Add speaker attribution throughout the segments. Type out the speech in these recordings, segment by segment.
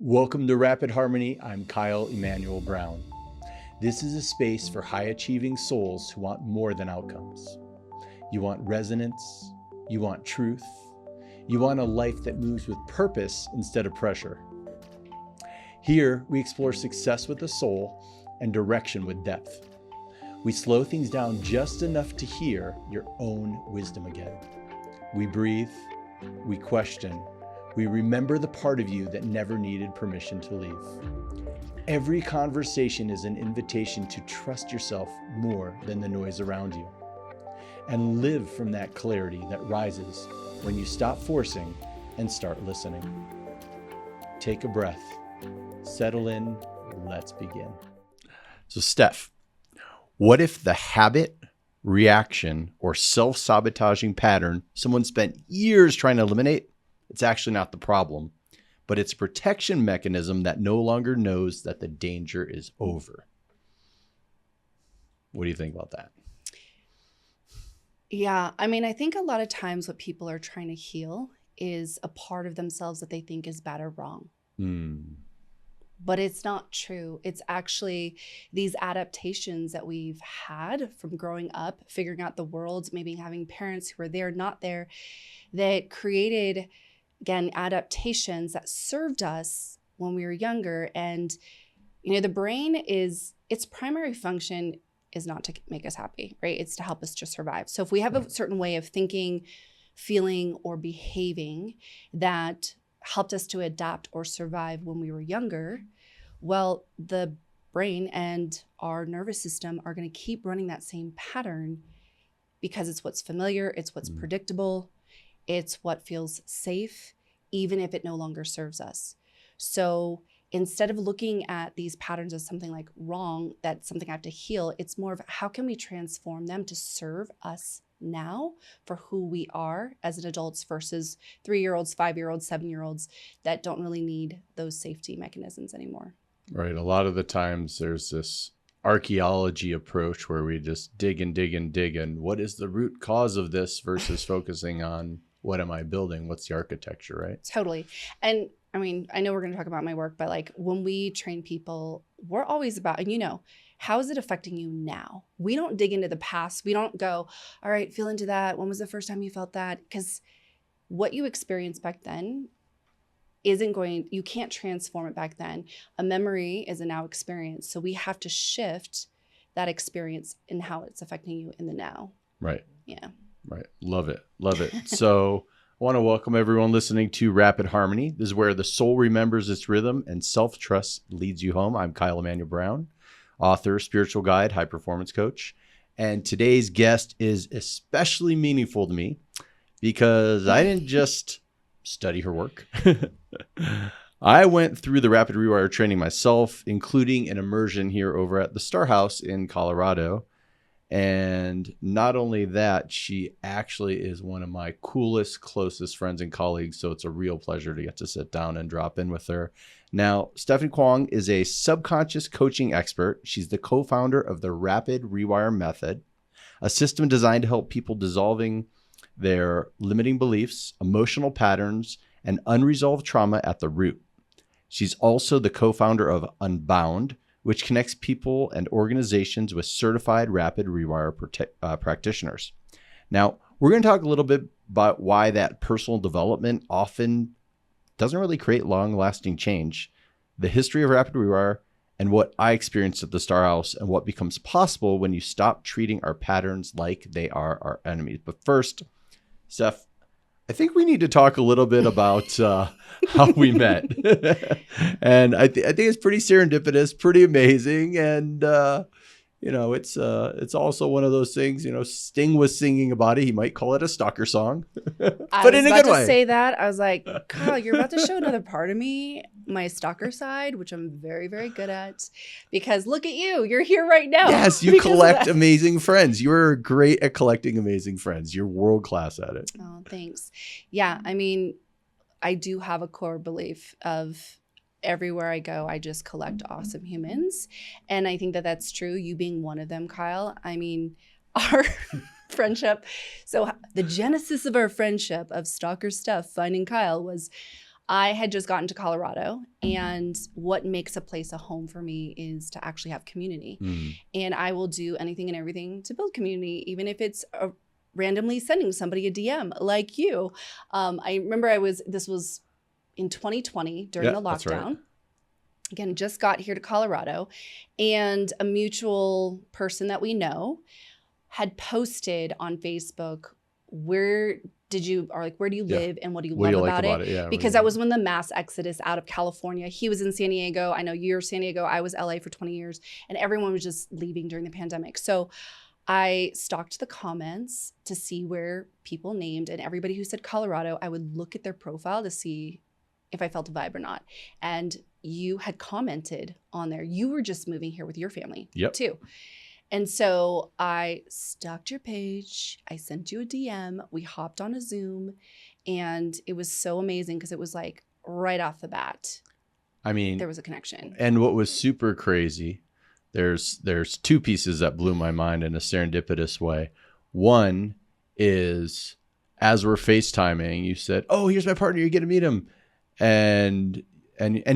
Speaker 1: Welcome to Rapid Harmony. I'm Kyle Emanuel Brown. This is a space for high-achieving souls who want more than outcomes. You want resonance, you want truth, you want a life that moves with purpose instead of pressure. Here, we explore success with the soul and direction with depth. We slow things down just enough to hear your own wisdom again. We breathe, we question, we remember the part of you that never needed permission to leave. Every conversation is an invitation to trust yourself more than the noise around you, and live from that clarity that rises when you stop forcing and start listening. Take a breath, settle in, let's begin. So Steph, what if the habit, reaction, or self-sabotaging pattern someone spent years trying to eliminate, it's actually not the problem, but it's a protection mechanism that no longer knows that the danger is over? What do you think about that?
Speaker 2: Yeah, I think a lot of times what people are trying to heal is a part of themselves that they think is bad or wrong. But it's not true. It's actually these adaptations that we've had from growing up, figuring out the world, maybe having parents who were there, not there, that created, again, adaptations that served us when we were younger. And, the brain its primary function is not to make us happy, right? It's to help us to survive. So if we have a certain way of thinking, feeling, or behaving that helped us to adapt or survive when we were younger, well, the brain and our nervous system are going to keep running that same pattern because it's what's familiar, it's what's predictable, it's what feels safe, even if it no longer serves us. So instead of looking at these patterns as something like wrong, that's something I have to heal, it's more of how can we transform them to serve us now for who we are as an adults versus 3-year-olds, 5-year-olds, 7-year-olds that don't really need those safety mechanisms anymore.
Speaker 1: Right. A lot of the times there's this archaeology approach where we just dig and dig and dig and what is the root cause of this versus focusing on what am I building? What's the architecture, right?
Speaker 2: Totally. And I know we're going to talk about my work, but like when we train people, we're always about, and how is it affecting you now? We don't dig into the past. We don't go, all right, feel into that. When was the first time you felt that? Because what you experienced back then you can't transform it back then. A memory is a now experience. So we have to shift that experience in how it's affecting you in the now.
Speaker 1: Right.
Speaker 2: Yeah.
Speaker 1: Right. Love it. Love it. So I want to welcome everyone listening to Rapid Harmony. This is where the soul remembers its rhythm and self-trust leads you home. I'm Kyle Emanuel Brown, author, spiritual guide, high performance coach. And today's guest is especially meaningful to me because I didn't just study her work. I went through the Rapid Rewire training myself, including an immersion here over at the Star House in Colorado. And not only that, she actually is one of my coolest, closest friends and colleagues. So it's a real pleasure to get to sit down and drop in with her. Now, Stephanie Wong is a subconscious coaching expert. She's the co-founder of the Rapid Rewire Method, a system designed to help people dissolving their limiting beliefs, emotional patterns, and unresolved trauma at the root. She's also the co-founder of Unbound, which connects people and organizations with certified Rapid Rewire practitioners. Now, we're going to talk a little bit about why that personal development often doesn't really create long-lasting change, the history of Rapid Rewire, and what I experienced at the Star House, and what becomes possible when you stop treating our patterns like they are our enemies. But first, Steph, I think we need to talk a little bit about how we met. And I think it's pretty serendipitous, pretty amazing. And, it's also one of those things, Sting was singing about it. He might call it a stalker song, but in a good way.
Speaker 2: I was about to say that. I was like, Kyle, you're about to show another part of me, my stalker side, which I'm very, very good at. Because look at you. You're here right now.
Speaker 1: Yes, you collect amazing friends. You're great at collecting amazing friends. You're world class at it.
Speaker 2: Oh, thanks. Yeah, I do have a core belief of everywhere I go, I just collect awesome humans. And I think that that's true. You being one of them, Kyle. Our friendship. So the genesis of our friendship of Stalker Steph finding Kyle was I had just gotten to Colorado, and what makes a place a home for me is to actually have community. And I will do anything and everything to build community, even if it's randomly sending somebody a DM like you. I remember this was in 2020 during the lockdown.
Speaker 1: That's right.
Speaker 2: Again, just got here to Colorado, and a mutual person that we know had posted on Facebook, where do you live and what do you love about it?
Speaker 1: Yeah,
Speaker 2: because that was when the mass exodus out of California. He was in San Diego. I know you're San Diego. I was LA for 20 years, and everyone was just leaving during the pandemic. So I stalked the comments to see where people named, and everybody who said Colorado, I would look at their profile to see if I felt a vibe or not. And you had commented on there. You were just moving here with your family too. And so I stalked your page. I sent you a DM. We hopped on a Zoom, and it was so amazing because it was like right off the bat.
Speaker 1: I mean,
Speaker 2: there was a connection.
Speaker 1: And what was super crazy, there's two pieces that blew my mind in a serendipitous way. One is, as we're FaceTiming, you said, "Oh, here's my partner. You're going to meet him." And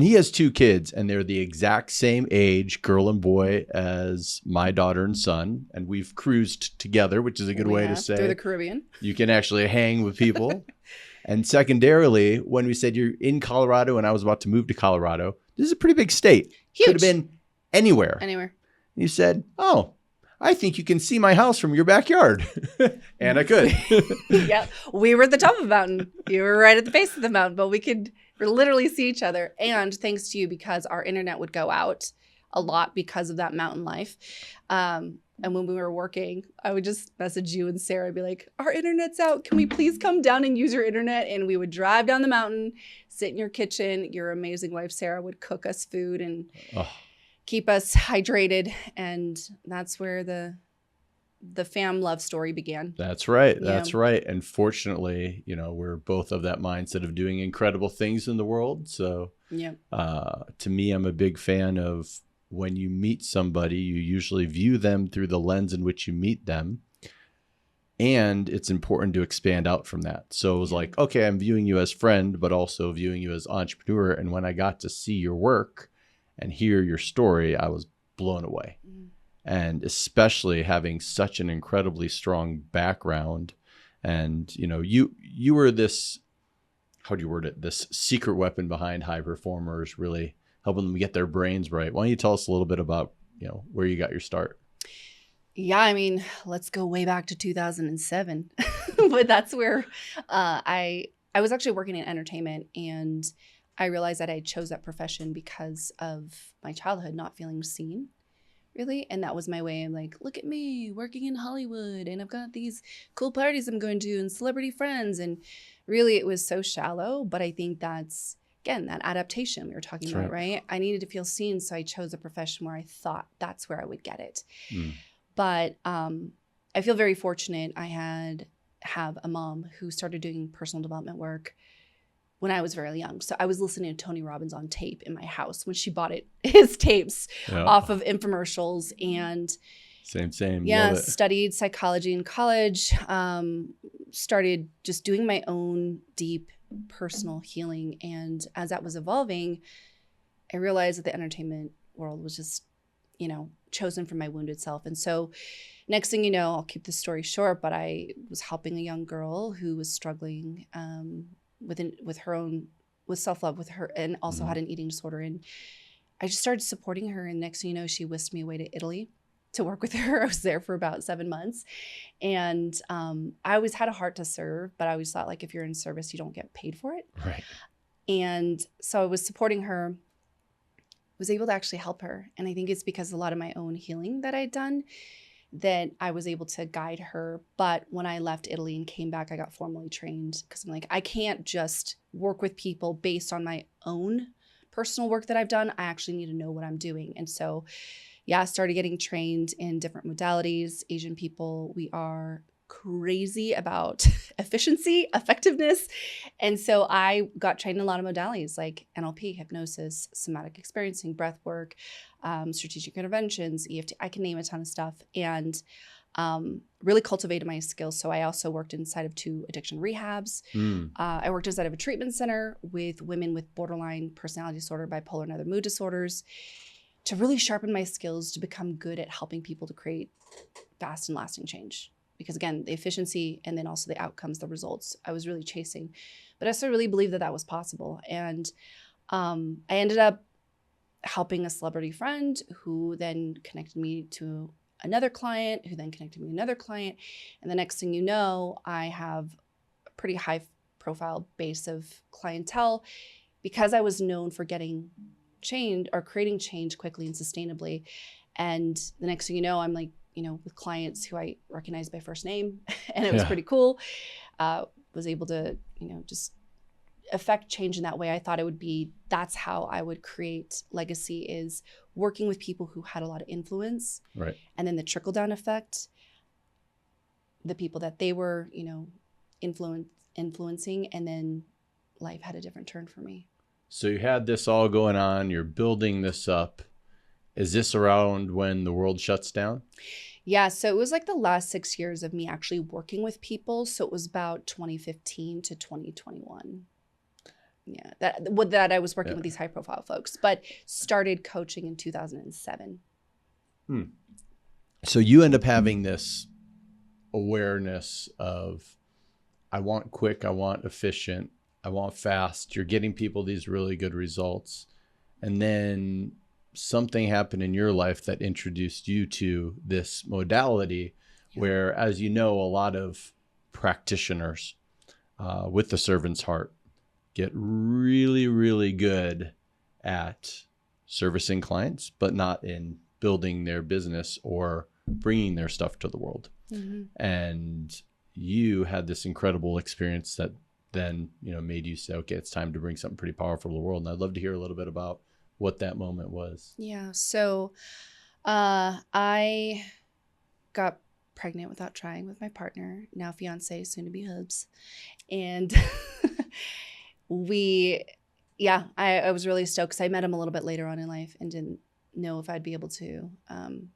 Speaker 1: he has two kids, and they're the exact same age, girl and boy, as my daughter and son. And we've cruised together, which is a good way to say
Speaker 2: through the Caribbean.
Speaker 1: You can actually hang with people. And secondarily, when we said you're in Colorado and I was about to move to Colorado, this is a pretty big state.
Speaker 2: Huge.
Speaker 1: Could have been anywhere.
Speaker 2: Anywhere.
Speaker 1: You said, "Oh, I think you can see my house from your backyard." And I could.
Speaker 2: Yeah, we were at the top of the mountain. You were right at the base of the mountain, but we could literally see each other. And thanks to you, because our internet would go out a lot because of that mountain life. And when we were working, I would just message you and Sarah, be like, "Our internet's out. Can we please come down and use your internet?" And we would drive down the mountain, sit in your kitchen. Your amazing wife, Sarah, would cook us food and keep us hydrated. And that's where the fam love story began.
Speaker 1: That's right. That's right. And fortunately, we're both of that mindset of doing incredible things in the world. So to me, I'm a big fan of, when you meet somebody, you usually view them through the lens in which you meet them. And it's important to expand out from that. So it was like, okay, I'm viewing you as friend, but also viewing you as entrepreneur. And when I got to see your work and hear your story, I was blown away. And especially having such an incredibly strong background. And, you were this, how do you word it? This secret weapon behind high performers, really helping them get their brains right. Why don't you tell us a little bit about, where you got your start?
Speaker 2: Yeah, I mean, let's go way back to 2007. But that's where I was actually working in entertainment, and I realized that I chose that profession because of my childhood not feeling seen, really. And that was my way. I'm like, look at me working in Hollywood, and I've got these cool parties I'm going to and celebrity friends. And really, it was so shallow. But I think that's, again, that adaptation we were talking about, right? I needed to feel seen, so I chose a profession where I thought that's where I would get it. But I feel very fortunate. I have a mom who started doing personal development work when I was very young. So I was listening to Tony Robbins on tape in my house when she bought his tapes off of infomercials. And
Speaker 1: same.
Speaker 2: Yeah, studied psychology in college, started just doing my own deep personal healing. And as that was evolving, I realized that the entertainment world was just, chosen for my wounded self. And so next thing you know, I'll keep this story short, but I was helping a young girl who was struggling with self-love with her, and also had an eating disorder. And I just started supporting her. And next thing you know, she whisked me away to Italy to work with her. I was there for about 7 months. And I always had a heart to serve, but I always thought, like, if you're in service, you don't get paid for it.
Speaker 1: Right.
Speaker 2: And so I was supporting her, was able to actually help her. And I think it's because a lot of my own healing that I'd done that I was able to guide her. But when I left Italy and came back, I got formally trained, because I'm like, I can't just work with people based on my own personal work that I've done. I actually need to know what I'm doing. And so, I started getting trained in different modalities. Asian people, we are crazy about efficiency, effectiveness. And so I got trained in a lot of modalities like NLP, hypnosis, somatic experiencing, breath work, strategic interventions, EFT. I can name a ton of stuff. And really cultivated my skills. So I also worked inside of 2 addiction rehabs. I worked inside of a treatment center with women with borderline personality disorder, bipolar, and other mood disorders to really sharpen my skills to become good at helping people to create fast and lasting change. Because again, the efficiency and then also the outcomes, the results I was really chasing. But I still really believed that that was possible. And I ended up helping a celebrity friend who then connected me to another client, who then connected me to another client. And the next thing you know, I have a pretty high profile base of clientele because I was known for getting change or creating change quickly and sustainably. And the next thing you know, I'm like, with clients who I recognize by first name, and it was pretty cool. Was able to, just affect change in that way. I thought it would be, that's how I would create legacy, is working with people who had a lot of influence.
Speaker 1: Right.
Speaker 2: And then the trickle down effect, the people that they were, influencing, and then life had a different turn for me.
Speaker 1: So you had this all going on, you're building this up. Is this around when the world shuts down?
Speaker 2: Yeah, so it was like the last 6 years of me actually working with people. So it was about 2015 to 2021. Yeah, that I was working with these high profile folks, but started coaching in 2007.
Speaker 1: So you end up having this awareness of, I want quick, I want efficient, I want fast. You're getting people these really good results. And then something happened in your life that introduced you to this modality where, as you know, a lot of practitioners with the servant's heart get really, really good at servicing clients, but not in building their business or bringing their stuff to the world. And you had this incredible experience that then, made you say, okay, it's time to bring something pretty powerful to the world. And I'd love to hear a little bit about what that moment was.
Speaker 2: Yeah. So I got pregnant without trying with my partner, now fiance, soon to be hubs. And I was really stoked because I met him a little bit later on in life and didn't know if I'd be able to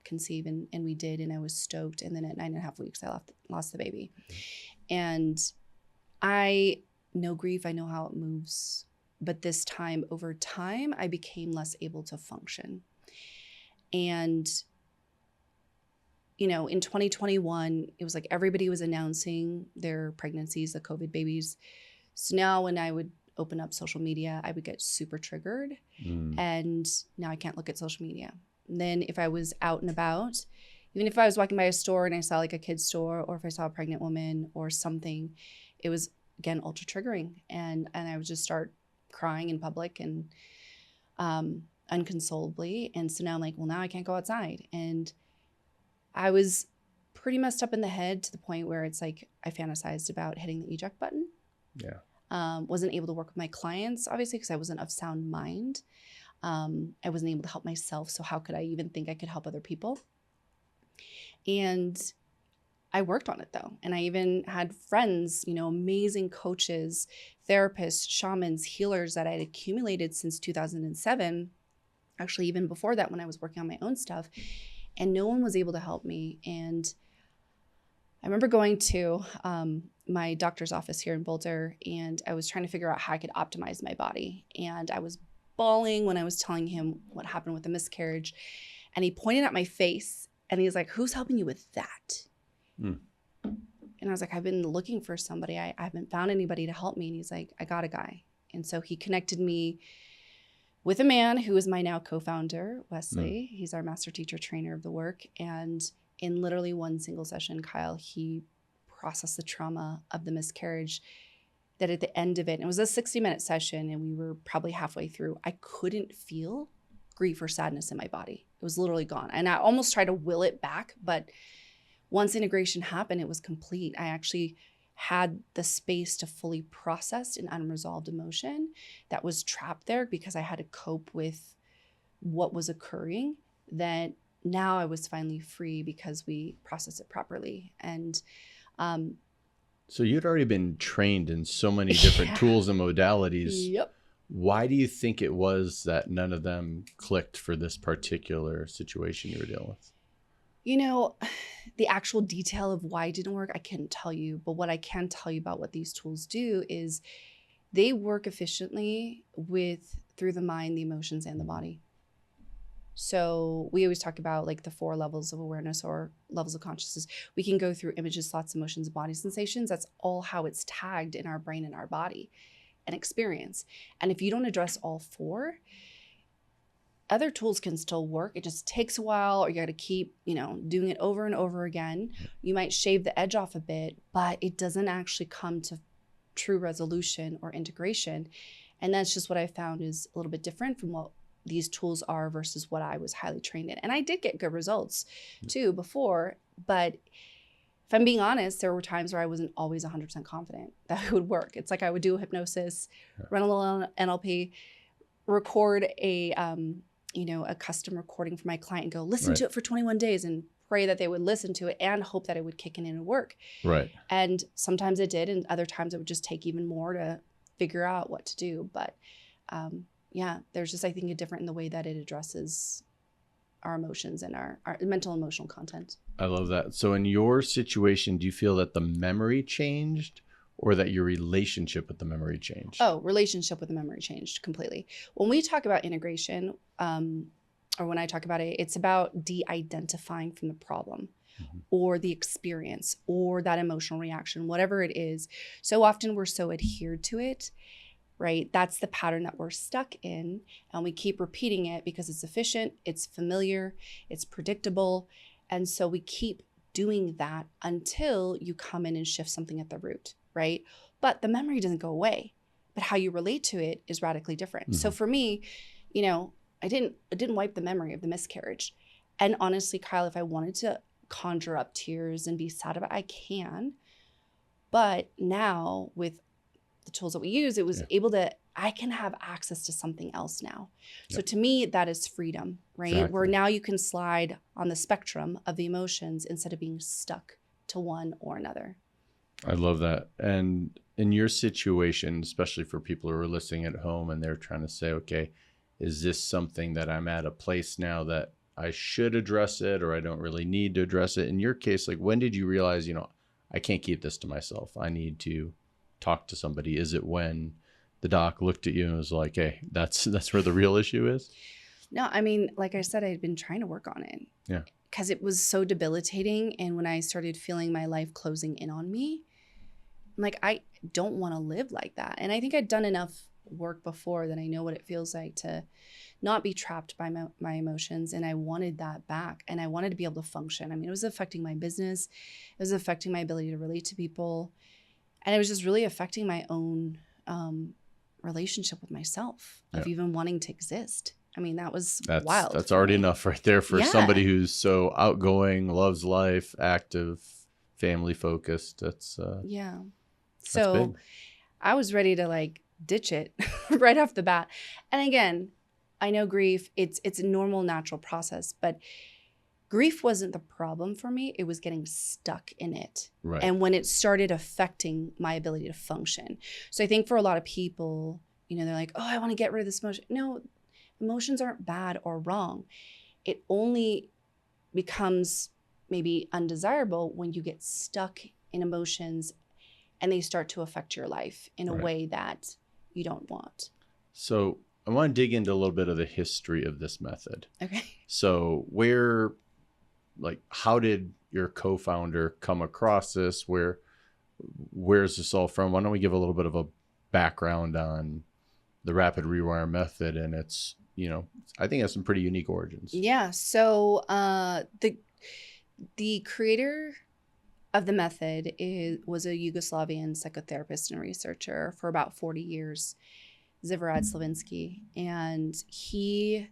Speaker 2: conceive. And we did, and I was stoked. And then at 9.5 weeks, I lost the baby. And I know grief. I know how it moves. But this time, over time, I became less able to function. And, in 2021, it was like everybody was announcing their pregnancies, the COVID babies. So now when I would open up social media, I would get super triggered. And now I can't look at social media. And then if I was out and about, even if I was walking by a store and I saw like a kid's store, or if I saw a pregnant woman or something, it was, again, ultra triggering. And I would just start crying in public and unconsolably. And so now I'm like, well, now I can't go outside. And I was pretty messed up in the head to the point where it's like I fantasized about hitting the eject button.
Speaker 1: Yeah.
Speaker 2: Wasn't able to work with my clients, obviously, because I wasn't of sound mind. I wasn't able to help myself. So how could I even think I could help other people? And I worked on it though. And I even had friends, amazing coaches, therapists, shamans, healers that I had accumulated since 2007. Actually, even before that, when I was working on my own stuff, and no one was able to help me. And I remember going to my doctor's office here in Boulder, and I was trying to figure out how I could optimize my body. And I was bawling when I was telling him what happened with the miscarriage. And he pointed at my face and he's like, "Who's helping you with that?" And I was like, "I've been looking for somebody. I haven't found anybody to help me." And he's like, "I got a guy." And so he connected me with a man who is my now co-founder, Wesley. He's our master teacher trainer of the work. And in literally one single session, Kyle, he processed the trauma of the miscarriage, that at the end of it, and it was a 60-minute session, and we were probably halfway through, I couldn't feel grief or sadness in my body. It was literally gone. And I almost tried to will it back, but once integration happened, it was complete. I actually had the space to fully process an unresolved emotion that was trapped there because I had to cope with what was occurring. That now I was finally free because we processed it properly. And
Speaker 1: so you'd already been trained in so many different tools and modalities.
Speaker 2: Yep.
Speaker 1: Why do you think it was that none of them clicked for this particular situation you were dealing with?
Speaker 2: The actual detail of why it didn't work, I couldn't tell you. But what I can tell you about what these tools do is they work efficiently through the mind, the emotions, and the body. So we always talk about like the 4 levels of awareness or levels of consciousness. We can go through images, thoughts, emotions, body sensations. That's all how it's tagged in our brain and our body and experience. And if you don't address all 4, other tools can still work. It just takes a while, or you got to keep, doing it over and over again. You might shave the edge off a bit, but it doesn't actually come to true resolution or integration. And that's just what I found is a little bit different from what these tools are versus what I was highly trained in. And I did get good results too before, but if I'm being honest, there were times where I wasn't always 100% confident that it would work. It's like I would do hypnosis, run a little NLP, record a custom recording for my client and go listen to it for 21 days and pray that they would listen to it and hope that it would kick in and work.
Speaker 1: Right.
Speaker 2: And sometimes it did. And other times it would just take even more to figure out what to do. But there's just, I think, a different in the way that it addresses our emotions and our mental emotional content.
Speaker 1: I love that. So in your situation, do you feel that the memory changed or that your relationship with the memory changed?
Speaker 2: Oh, relationship with the memory changed completely. When we talk about integration, or when I talk about it, it's about de-identifying from the problem or the experience or that emotional reaction, whatever it is. So often we're so adhered to it, right? That's the pattern that we're stuck in, and we keep repeating it because it's efficient, it's familiar, it's predictable. And so we keep doing that until you come in and shift something at the root, right? But the memory doesn't go away, but how you relate to it is radically different. So for me, I didn't wipe the memory of the miscarriage. And honestly, Kyle, if I wanted to conjure up tears and be sad about it, I can. But now with the tools that we use, it was I can have access to something else now. So to me, that is freedom, right?
Speaker 1: Exactly.
Speaker 2: Where now you can slide on the spectrum of the emotions instead of being stuck to one or another.
Speaker 1: I love that. And in your situation, especially for people who are listening at home and they're trying to say, okay, is this something that I'm at a place now that I should address it or I don't really need to address it? In your case, like when did you realize, I can't keep this to myself. I need to talk to somebody. Is it when the doc looked at you and was like, hey, that's where the real issue is?
Speaker 2: No, I mean, like I said, I had been trying to work on it.
Speaker 1: Yeah.
Speaker 2: Because it was so debilitating. And when I started feeling my life closing in on me, I'm like, I don't want to live like that. And I think I'd done enough work before that I know what it feels like to not be trapped by my emotions. And I wanted that back. And I wanted to be able to function. I mean, it was affecting my business. It was affecting my ability to relate to people. And it was just really affecting my own relationship with myself of even wanting to exist. I mean, that's wild.
Speaker 1: That's already enough right there for somebody who's so outgoing, loves life, active, family focused. That's
Speaker 2: So
Speaker 1: big.
Speaker 2: I was ready to ditch it right off the bat. And again, I know grief, it's a normal, natural process, but grief wasn't the problem for me. It was getting stuck in it.
Speaker 1: Right.
Speaker 2: And when it started affecting my ability to function. So I think for a lot of people, they're like, oh, I want to get rid of this emotion. No, emotions aren't bad or wrong. It only becomes maybe undesirable when you get stuck in emotions and they start to affect your life in a way that you don't want.
Speaker 1: So I want to dig into a little bit of the history of this method.
Speaker 2: Okay.
Speaker 1: So how did your co-founder come across this? Where's this all from? Why don't we give a little bit of a background on the Rapid Rewire Method? And it's, I think it has some pretty unique origins.
Speaker 2: Yeah. So the creator of the method was a Yugoslavian psychotherapist and researcher for about 40 years, Zivorad Slavinsky. And he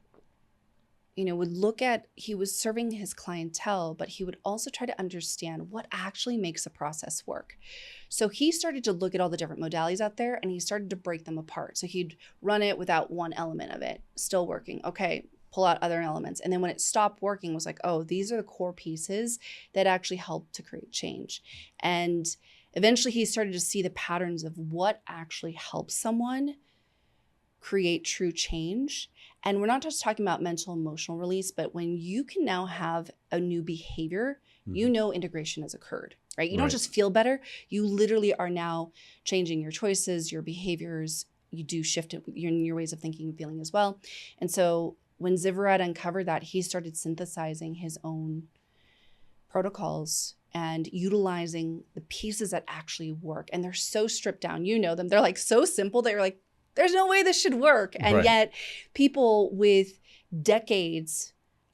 Speaker 2: he was serving his clientele, but he would also try to understand what actually makes a process work. So he started to look at all the different modalities out there and he started to break them apart. So he'd run it without one element of it, still working. Okay, pull out other elements. And then when it stopped working, was like, oh, these are the core pieces that actually help to create change. And eventually he started to see the patterns of what actually helps someone create true change. And we're not just talking about mental emotional release, but when you can now have a new behavior, you know integration has occurred, right? You don't just feel better. You literally are now changing your choices, your behaviors. You do shift your ways of thinking and feeling as well. And so when Zivrad uncovered that, he started synthesizing his own protocols and utilizing the pieces that actually work. And they're so stripped down. You know them. They're like so simple that you're like, there's no way this should work. And yet people with decades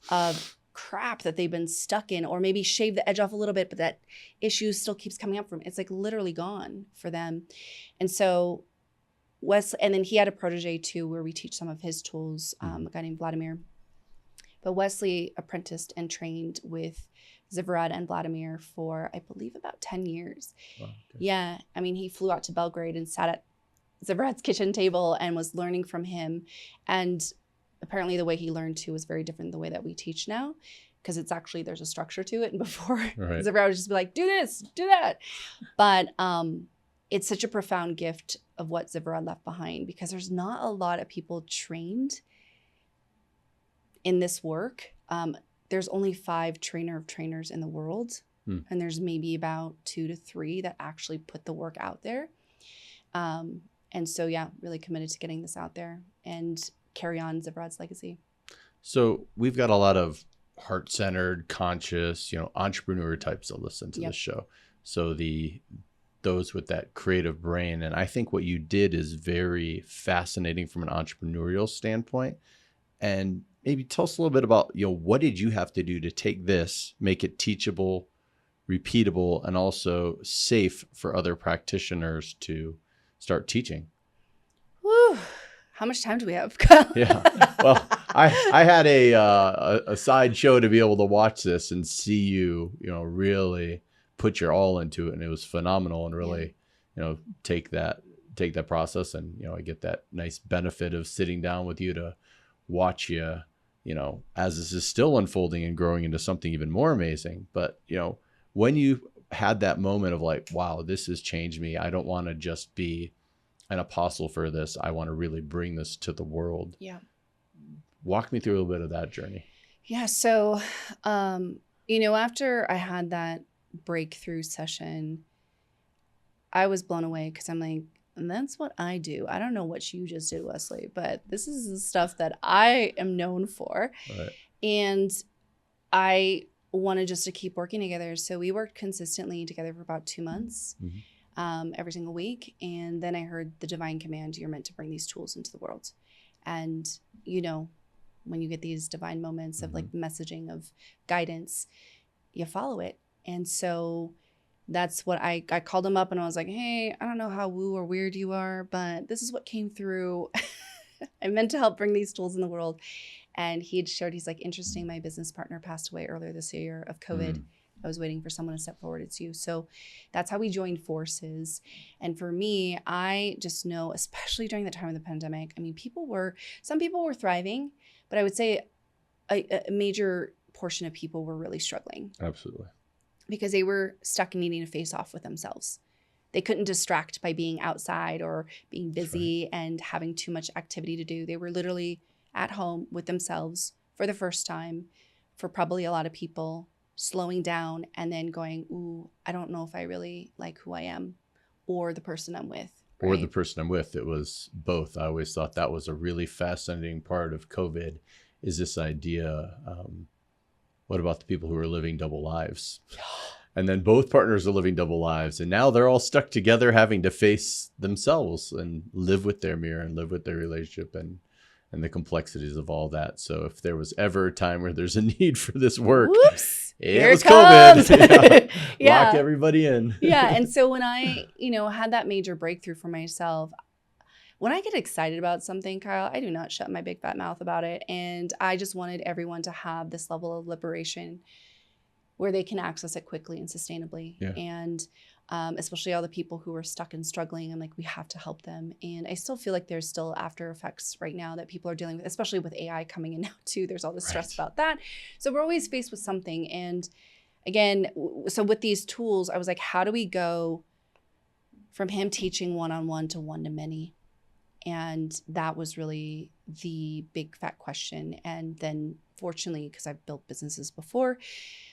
Speaker 2: of crap that they've been stuck in, or maybe shave the edge off a little bit, but that issue still keeps coming up from, it's like literally gone for them. And so and then he had a protege too, where we teach some of his tools, a guy named Vladimir. But Wesley apprenticed and trained with Zivrad and Vladimir for, I believe, about 10 years. Wow, okay. Yeah. I mean, he flew out to Belgrade and sat at Zivrad's kitchen table and was learning from him. And apparently the way he learned too was very different than the way that we teach now, because it's actually, there's a structure to it. And before Zivrad would just be like, do this, do that. But it's such a profound gift of what Zivrad left behind, because there's not a lot of people trained in this work. There's only 5 trainer of trainers in the world. And there's maybe about 2 to 3 that actually put the work out there. And so, yeah, really committed to getting this out there and carry on Zivrad's legacy.
Speaker 1: So we've got a lot of heart-centered, conscious, entrepreneur types that listen to this show. So those with that creative brain. And I think what you did is very fascinating from an entrepreneurial standpoint. And maybe tell us a little bit about, what did you have to do to take this, make it teachable, repeatable, and also safe for other practitioners to start teaching?
Speaker 2: Whew. How much time do we have?
Speaker 1: Yeah. Well, I had a side show to be able to watch this and see you, really put your all into it. And it was phenomenal, and really, take that process. And, I get that nice benefit of sitting down with you to watch you, as this is still unfolding and growing into something even more amazing. But, when you had that moment of like, wow, this has changed me. I don't want to just be an apostle for this. I want to really bring this to the world. Yeah. Walk me through a little bit of that journey.
Speaker 2: Yeah. So, after I had that breakthrough session, I was blown away, because I'm like, and that's what I do. I don't know what you just did, Wesley, but this is the stuff that I am known for. Right. And I wanted just to keep working together. So we worked consistently together for about 2 months, every single week. And then I heard the divine command, you're meant to bring these tools into the world. And, when you get these divine moments of like messaging of guidance, you follow it. And so that's what I called him up, and I was like, hey, I don't know how woo or weird you are, but this is what came through. I meant to help bring these tools in the world. And he had shared, he's like, interesting, my business partner passed away earlier this year of COVID. I was waiting for someone to step forward. It's you. So that's how we joined forces. And for me, I just know, especially during the time of the pandemic, I mean, some people were thriving, but I would say a major portion of people were really struggling.
Speaker 1: Absolutely.
Speaker 2: Because they were stuck in needing to face off with themselves. They couldn't distract by being outside or being busy and having too much activity to do. They were literally at home with themselves for the first time, for probably a lot of people, slowing down and then going, ooh, I don't know if I really like who I am or the person I'm with. Right?
Speaker 1: Or the person I'm with. It was both. I always thought that was a really fascinating part of COVID, is this idea, what about the people who are living double lives? And then both partners are living double lives, and now they're all stuck together having to face themselves and live with their mirror and live with their relationship and the complexities of all that. So if there was ever a time where there's a need for this work, it was COVID. Yeah. Lock everybody in.
Speaker 2: Yeah. And so when I, had that major breakthrough for myself, when I get excited about something, Kyle, I do not shut my big fat mouth about it. And I just wanted everyone to have this level of liberation where they can access it quickly and sustainably. Yeah. And especially all the people who are stuck and struggling, I'm like, we have to help them. And I still feel like there's still after effects right now that people are dealing with, especially with AI coming in now too. There's all this stress about that. So we're always faced with something. And again, so with these tools, I was like, how do we go from him teaching one-on-one to one-to-many? And that was really the big fat question. And then fortunately, because I've built businesses before,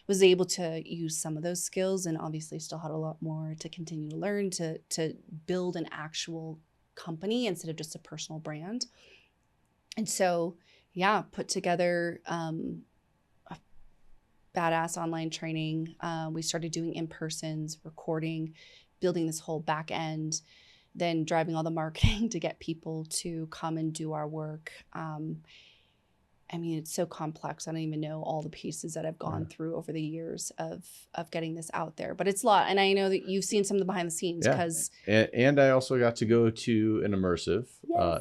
Speaker 2: was able to use some of those skills, and obviously still had a lot more to continue to learn to build an actual company instead of just a personal brand. And so, yeah, put together a badass online training. We started doing in-persons, recording, building this whole back end, then driving all the marketing to get people to come and do our work. I mean, it's so complex. I don't even know all the pieces that I've gone through over the years of getting this out there, but it's a lot. And I know that you've seen some of the behind the scenes because.
Speaker 1: And I also got to go to an immersive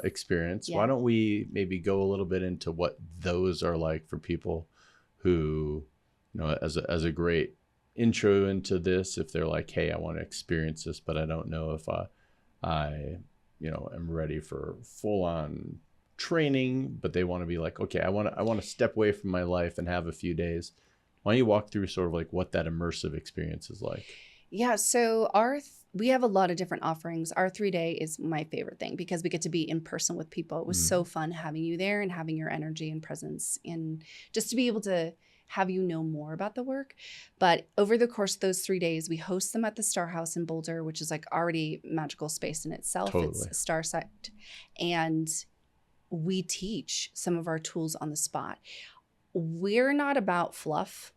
Speaker 1: experience. Yeah. Why don't we maybe go a little bit into what those are like for people who, you know, as a great intro into this, if they're like, hey, I want to experience this, but I don't know if I you know, am ready for full on training, but they want to be like, okay, I want to step away from my life and have a few days. Why don't you walk through sort of like what that immersive experience is like?
Speaker 2: Yeah, so we have a lot of different offerings. Our 3-day is my favorite thing because we get to be in person with people. It was so fun having you there and having your energy and presence, and just to be able to have you know more about the work. But over the course of those 3 days, we host them at the Star House in Boulder, which is like already magical space in itself. Totally. It's a star site. And we teach some of our tools on the spot. We're not about fluff.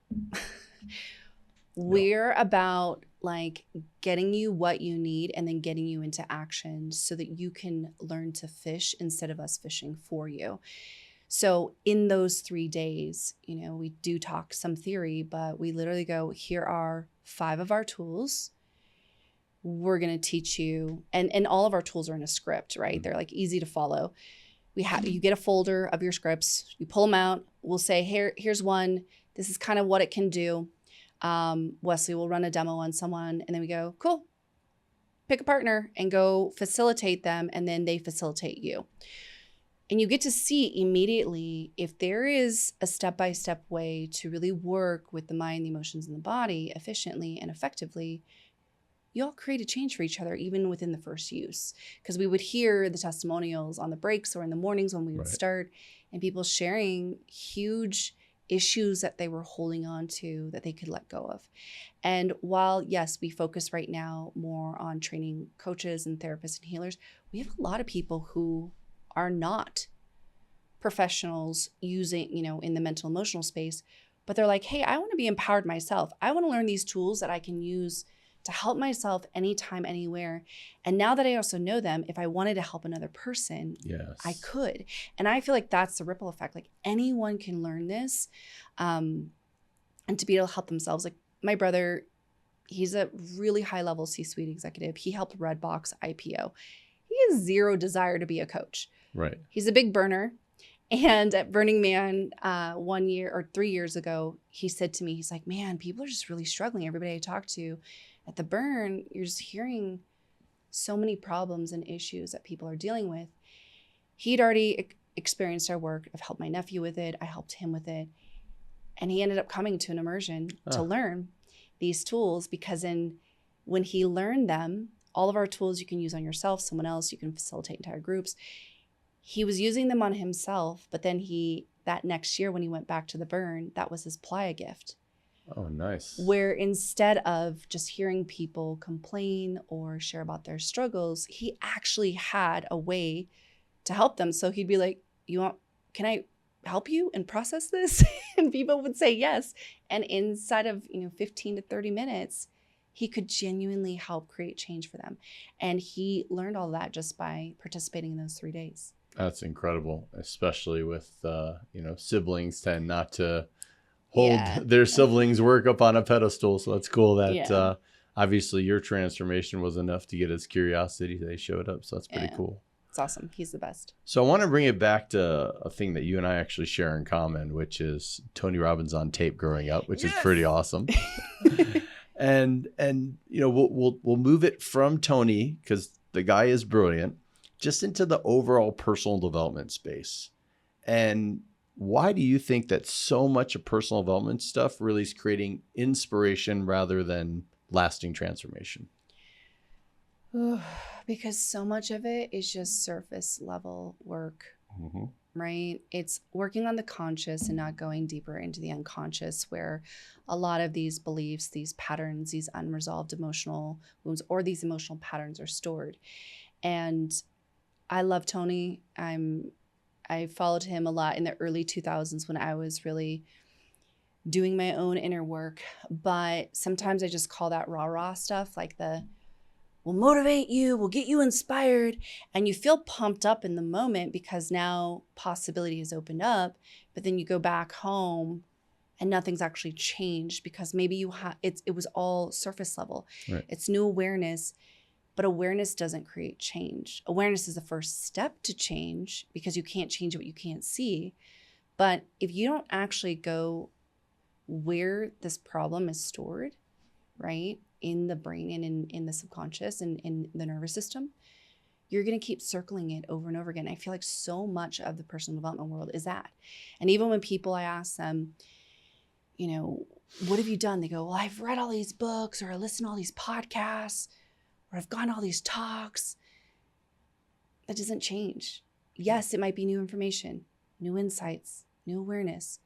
Speaker 2: We're about like getting you what you need and then getting you into action so that you can learn to fish instead of us fishing for you. So in those 3 days, you know, we do talk some theory, but we literally go, here are 5 of our tools. We're going to teach you. And all of our tools are in a script, right? They're like easy to follow. You get a folder of your scripts, you pull them out. We'll say, here's one. This is kind of what it can do. Wesley will run a demo on someone, and then we go, cool, pick a partner and go facilitate them. And then they facilitate you. And you get to see immediately if there is a step-by-step way to really work with the mind, the emotions, and the body efficiently and effectively. You all create a change for each other, even within the first use. Because we would hear the testimonials on the breaks or in the mornings when we would start, and people sharing huge issues that they were holding on to that they could let go of. And while, yes, we focus right now more on training coaches and therapists and healers, we have a lot of people who are not professionals using, you know, in the mental emotional space, but they're like, hey, I want to be empowered myself. I want to learn these tools that I can use to help myself anytime, anywhere. And now that I also know them, if I wanted to help another person, I could. And I feel like that's the ripple effect. Like anyone can learn this and to be able to help themselves. Like my brother, he's a really high level C-suite executive. He helped Redbox IPO. He has zero desire to be a coach.
Speaker 1: Right.
Speaker 2: He's a big burner. And at Burning Man 1 year or 3 years ago, he said to me, he's like, man, people are just really struggling. Everybody I talk to at the burn, you're just hearing so many problems and issues that people are dealing with. He'd already experienced our work. I've helped my nephew with it. I helped him with it. And he ended up coming to an immersion to learn these tools because when he learned them, all of our tools you can use on yourself, someone else, you can facilitate entire groups. He was using them on himself, but then that next year when he went back to the burn, that was his playa gift.
Speaker 1: Oh, nice.
Speaker 2: Where instead of just hearing people complain or share about their struggles, he actually had a way to help them. So he'd be like, can I help you and process this? And people would say yes. And inside of 15 to 30 minutes, he could genuinely help create change for them. And he learned all that just by participating in those 3 days.
Speaker 1: That's incredible, especially with, siblings tend not to hold their siblings' work up on a pedestal. So it's cool that obviously your transformation was enough to get his curiosity. They showed up. So that's pretty cool.
Speaker 2: It's awesome. He's the best.
Speaker 1: So I want to bring it back to a thing that you and I actually share in common, which is Tony Robbins on tape growing up, which is pretty awesome. And we'll move it from Tony, because the guy is brilliant, just into the overall personal development space. And why do you think that so much of personal development stuff really is creating inspiration rather than lasting transformation?
Speaker 2: Because so much of it is just surface level work. right? It's working on the conscious and not going deeper into the unconscious, where a lot of these beliefs, these patterns, these unresolved emotional wounds, or these emotional patterns are stored. And I love Tony. I followed him a lot in the early 2000s when I was really doing my own inner work. But sometimes I just call that rah-rah stuff, like we'll motivate you, we'll get you inspired, and you feel pumped up in the moment because now possibility has opened up, but then you go back home and nothing's actually changed because maybe it was all surface level.
Speaker 1: Right.
Speaker 2: It's new awareness, but awareness doesn't create change. Awareness is the first step to change because you can't change what you can't see. But if you don't actually go where this problem is stored, right, in the brain and in the subconscious and in the nervous system, you're going to keep circling it over and over again. I feel like so much of the personal development world is that. And even when I ask them, what have you done? They go, well, I've read all these books, or I listen to all these podcasts, or I've gone to all these talks. That doesn't change. Yes, it might be new information, new insights, new awareness,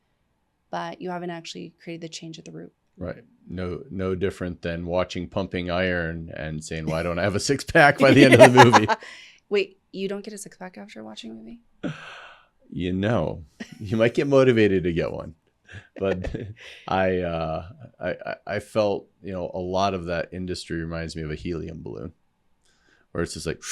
Speaker 2: but you haven't actually created the change at the root.
Speaker 1: Right. No different than watching Pumping Iron and saying, why don't I have a six-pack by the end of the movie?
Speaker 2: Wait, you don't get a six-pack after watching a movie?
Speaker 1: You might get motivated to get one. But I felt, a lot of that industry reminds me of a helium balloon, where it's just like,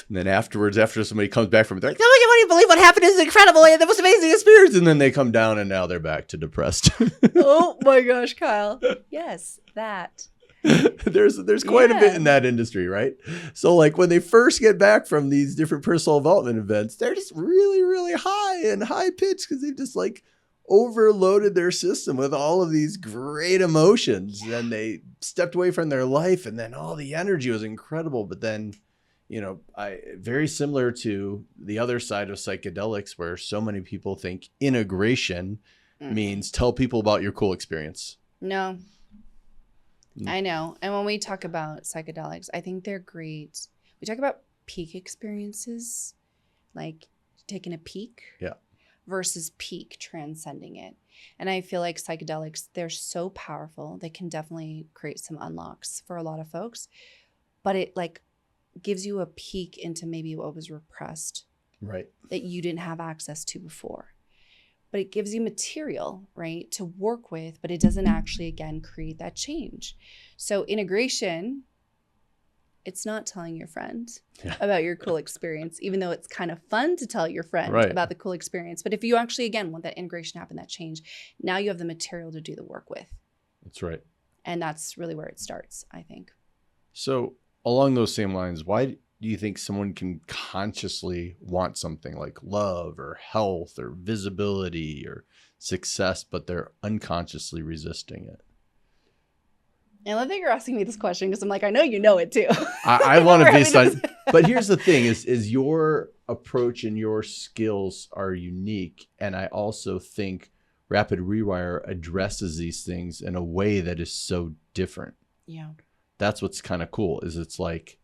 Speaker 1: and then afterwards, after somebody comes back from it, they're like, oh, you believe what happened is incredible. The most amazing experience. And then they come down and now they're back to depressed.
Speaker 2: Oh my gosh, Kyle. Yes, that.
Speaker 1: There's quite a bit in that industry, right? So like when they first get back from these different personal development events, they're just really, really high pitched because they've just like overloaded their system with all of these great emotions. And they stepped away from their life and then all the energy was incredible. But then, very similar to the other side of psychedelics, where so many people think integration means tell people about your cool experience.
Speaker 2: No, I know. And when we talk about psychedelics, I think they're great. We talk about peak experiences, like taking a peak versus peak transcending it. And I feel like psychedelics, they're so powerful. They can definitely create some unlocks for a lot of folks, but it gives you a peek into maybe what was repressed,
Speaker 1: right,
Speaker 2: that you didn't have access to before. But it gives you material, right, to work with, but it doesn't actually, again, create that change. So integration, it's not telling your friend about your cool experience, even though it's kind of fun to tell your friend about the cool experience. But if you actually, again, want that integration to happen, that change, now you have the material to do the work with.
Speaker 1: That's right.
Speaker 2: And that's really where it starts, I think.
Speaker 1: So along those same lines, why do you think someone can consciously want something like love or health or visibility or success, but they're unconsciously resisting it?
Speaker 2: I love that you're asking me this question because I'm like, I know you know it too.
Speaker 1: I want to be but here's the thing is your approach and your skills are unique. And I also think Rapid Rewire addresses these things in a way that is so different.
Speaker 2: Yeah.
Speaker 1: That's what's kind of cool is it's like,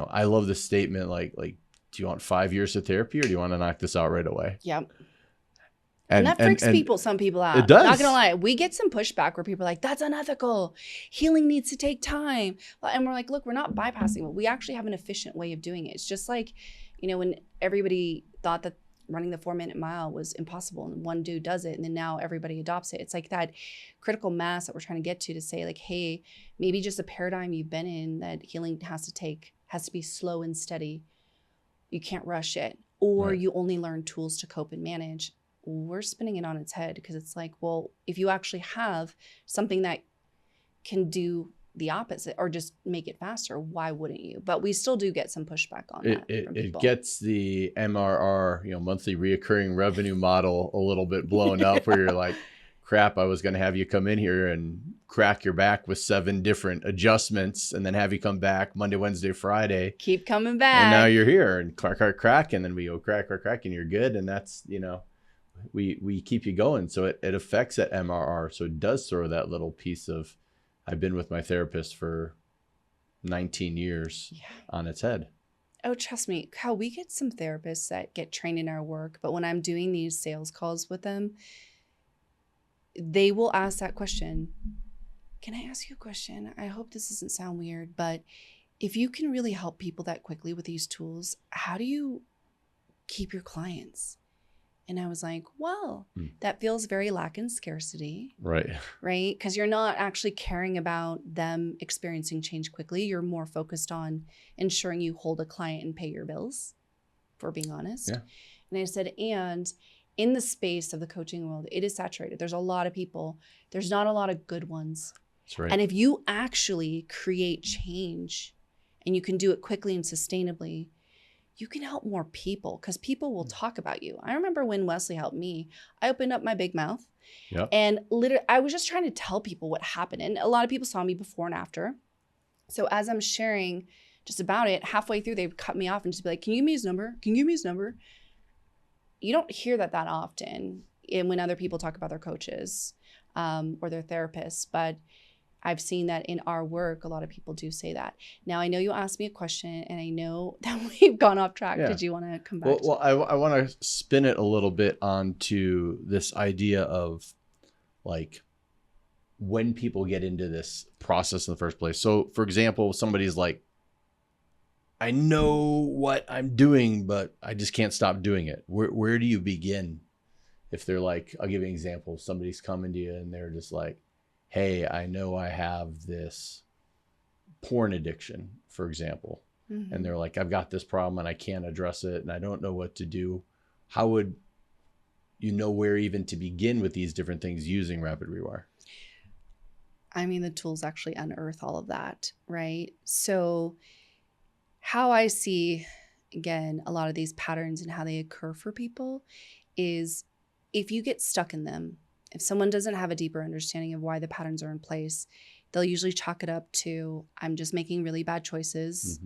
Speaker 1: I love this statement, like, do you want 5 years of therapy or do you want to knock this out right away?
Speaker 2: Yep. And that freaks some people out.
Speaker 1: It does.
Speaker 2: Not gonna lie. We get some pushback where people are like, that's unethical. Healing needs to take time. And we're like, look, we're not bypassing it. We actually have an efficient way of doing it. It's just like, when everybody thought that running the 4-minute mile was impossible and one dude does it and then now everybody adopts it. It's like that critical mass that we're trying to get to say like, hey, maybe just a paradigm you've been in that healing has to be slow and steady. You can't rush it. Or you only learn tools to cope and manage. We're spinning it on its head because it's like, well, if you actually have something that can do the opposite or just make it faster, why wouldn't you? But we still do get some pushback on that.
Speaker 1: It gets the MRR, monthly reoccurring revenue model a little bit blown up where you're like, crap, I was going to have you come in here and crack your back with 7 different adjustments and then have you come back Monday, Wednesday, Friday.
Speaker 2: Keep coming back.
Speaker 1: And now you're here and crack. And then we go crack and you're good. And that's, we keep you going. So it affects that MRR. So it does throw that little piece of, I've been with my therapist for 19 years on its head.
Speaker 2: Oh, trust me, Kyle, we get some therapists that get trained in our work, but when I'm doing these sales calls with them, they will ask that question. Can I ask you a question? I hope this doesn't sound weird, but if you can really help people that quickly with these tools, how do you keep your clients? And I was like, well, that feels very lack in scarcity.
Speaker 1: Right.
Speaker 2: Right? Because you're not actually caring about them experiencing change quickly. You're more focused on ensuring you hold a client and pay your bills, if we're being honest.
Speaker 1: Yeah.
Speaker 2: And I said, and in the space of the coaching world, it is saturated. There's a lot of people. There's not a lot of good ones.
Speaker 1: That's right.
Speaker 2: And if you actually create change and you can do it quickly and sustainably, you can help more people because people will talk about you. I remember when Wesley helped me, I opened up my big mouth and literally I was just trying to tell people what happened. And a lot of people saw me before and after. So as I'm sharing just about it, halfway through, they would cut me off and just be like, can you give me his number? Can you give me his number? You don't hear that often when other people talk about their coaches or their therapists, but I've seen that in our work, a lot of people do say that. Now, I know you asked me a question and I know that we've gone off track.
Speaker 1: Yeah.
Speaker 2: Did you want to come back?
Speaker 1: Well, I want to spin it a little bit onto this idea of like when people get into this process in the first place. So, for example, somebody's like, I know what I'm doing, but I just can't stop doing it. Where do you begin? If they're like, I'll give you an example. Somebody's coming to you and they're just like, hey, I know I have this porn addiction, for example. Mm-hmm. And they're like, I've got this problem and I can't address it and I don't know what to do. How would you know where even to begin with these different things using Rapid Rewire?
Speaker 2: I mean, the tools actually unearth all of that, right? So how I see, again, a lot of these patterns and how they occur for people is if you get stuck in them, if someone doesn't have a deeper understanding of why the patterns are in place, they'll usually chalk it up to, I'm just making really bad choices,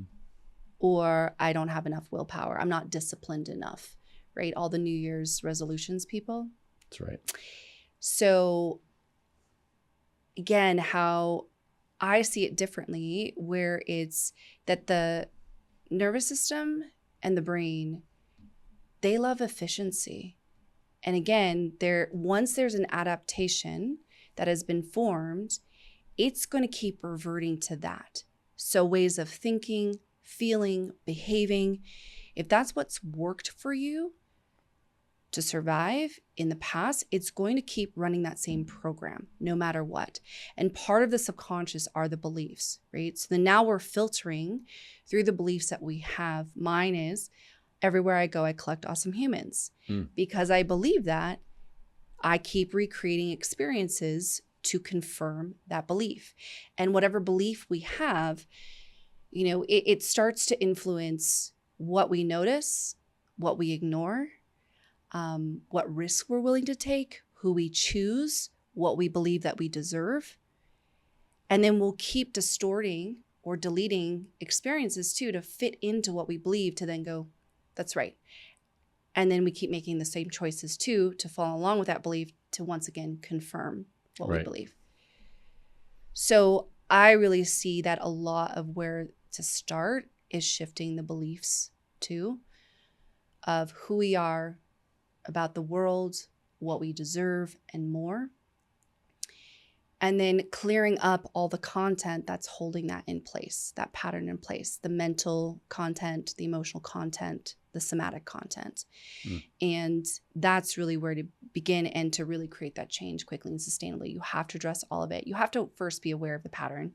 Speaker 2: or I don't have enough willpower. I'm not disciplined enough, right? All the New Year's resolutions people.
Speaker 1: That's right.
Speaker 2: So again, how I see it differently, where it's that the nervous system and the brain, they love efficiency. And again, once there's an adaptation that has been formed, it's going to keep reverting to that. So ways of thinking, feeling, behaving, if that's what's worked for you to survive in the past, it's going to keep running that same program no matter what. And part of the subconscious are the beliefs, right? So then now we're filtering through the beliefs that we have. Mine is, everywhere I go, I collect awesome humans. Because I believe that, I keep recreating experiences to confirm that belief. And whatever belief we have, it starts to influence what we notice, what we ignore, what risks we're willing to take, who we choose, what we believe that we deserve. And then we'll keep distorting or deleting experiences too to fit into what we believe to then go, that's right. And then we keep making the same choices too to follow along with that belief to once again confirm what we believe. So I really see that a lot of where to start is shifting the beliefs too of who we are, about the world, what we deserve, and more. And then clearing up all the content that's holding that in place, that pattern in place, the mental content, the emotional content, the somatic content. And that's really where to begin and to really create that change quickly and sustainably. You have to address all of it. You have to first be aware of the pattern,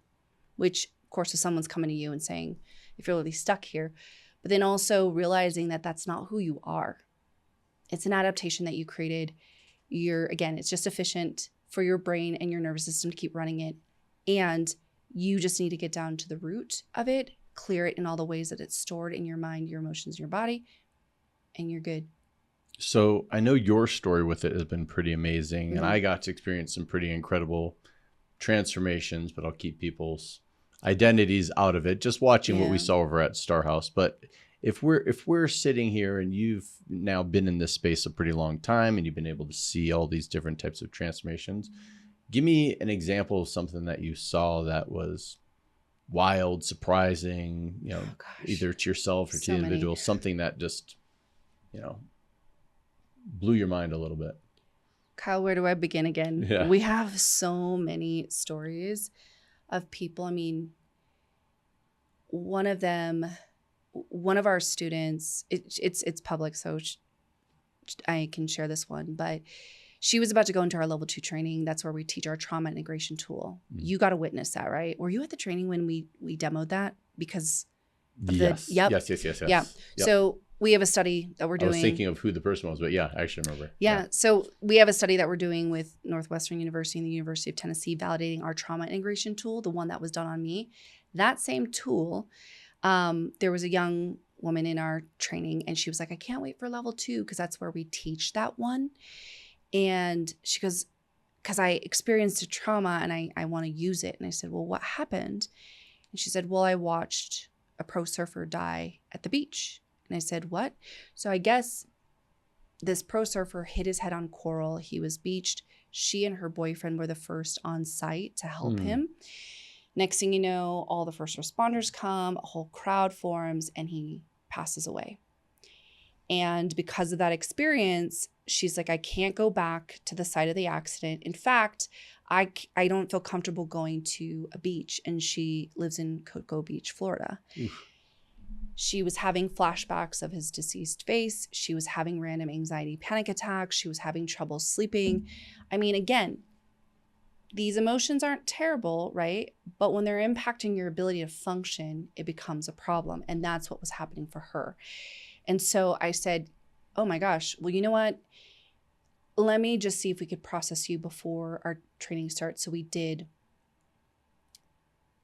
Speaker 2: which of course, if someone's coming to you and saying, if you're really stuck here, but then also realizing that that's not who you are. It's an adaptation that you created. Again, it's just efficient for your brain and your nervous system to keep running it. And you just need to get down to the root of it, clear it in all the ways that it's stored in your mind, your emotions, your body, and you're good.
Speaker 1: So I know your story with it has been pretty amazing. And I got to experience some pretty incredible transformations, but I'll keep people's identities out of it, just watching what we saw over at Star House. But if we're sitting here and you've now been in this space a pretty long time and you've been able to see all these different types of transformations, give me an example of something that you saw that was wild, surprising,
Speaker 2: Oh gosh.
Speaker 1: either to yourself or to
Speaker 2: So
Speaker 1: the
Speaker 2: many.
Speaker 1: individual, something that just, blew your mind a little bit?
Speaker 2: Kyle, where do I begin again?
Speaker 1: Yeah.
Speaker 2: We have so many stories of people. I mean, one of our students, it's public, so I can share this one, but she was about to go into our level 2 training. That's where we teach our trauma integration tool. You got to witness that, right? Were you at the training when we demoed that? Because of
Speaker 1: Yes.
Speaker 2: Yep.
Speaker 1: Yes.
Speaker 2: Yeah.
Speaker 1: Yep.
Speaker 2: So we have a study that we're doing.
Speaker 1: I was thinking of who the person was, but yeah, I actually remember.
Speaker 2: Yeah. So we have a study that we're doing with Northwestern University and the University of Tennessee, validating our trauma integration tool, the one that was done on me. That same tool, there was a young woman in our training, and she was like, I can't wait for level 2 because that's where we teach that one. And she goes, because I experienced a trauma and I want to use it. And I said, well, what happened? And she said, well, I watched a pro surfer die at the beach. And I said, what? So I guess this pro surfer hit his head on coral. He was beached. She and her boyfriend were the first on site to help him. Next thing you know, all the first responders come, a whole crowd forms, and he passes away. And because of that experience, she's like, I can't go back to the site of the accident. In fact, I don't feel comfortable going to a beach. And she lives in Cocoa Beach, Florida. Oof. She was having flashbacks of his deceased face. She was having random anxiety panic attacks. She was having trouble sleeping. I mean, again, these emotions aren't terrible, right? But when they're impacting your ability to function, it becomes a problem. And that's what was happening for her. And so I said, oh my gosh, well, you know what? Let me just see if we could process you before our training starts. So we did.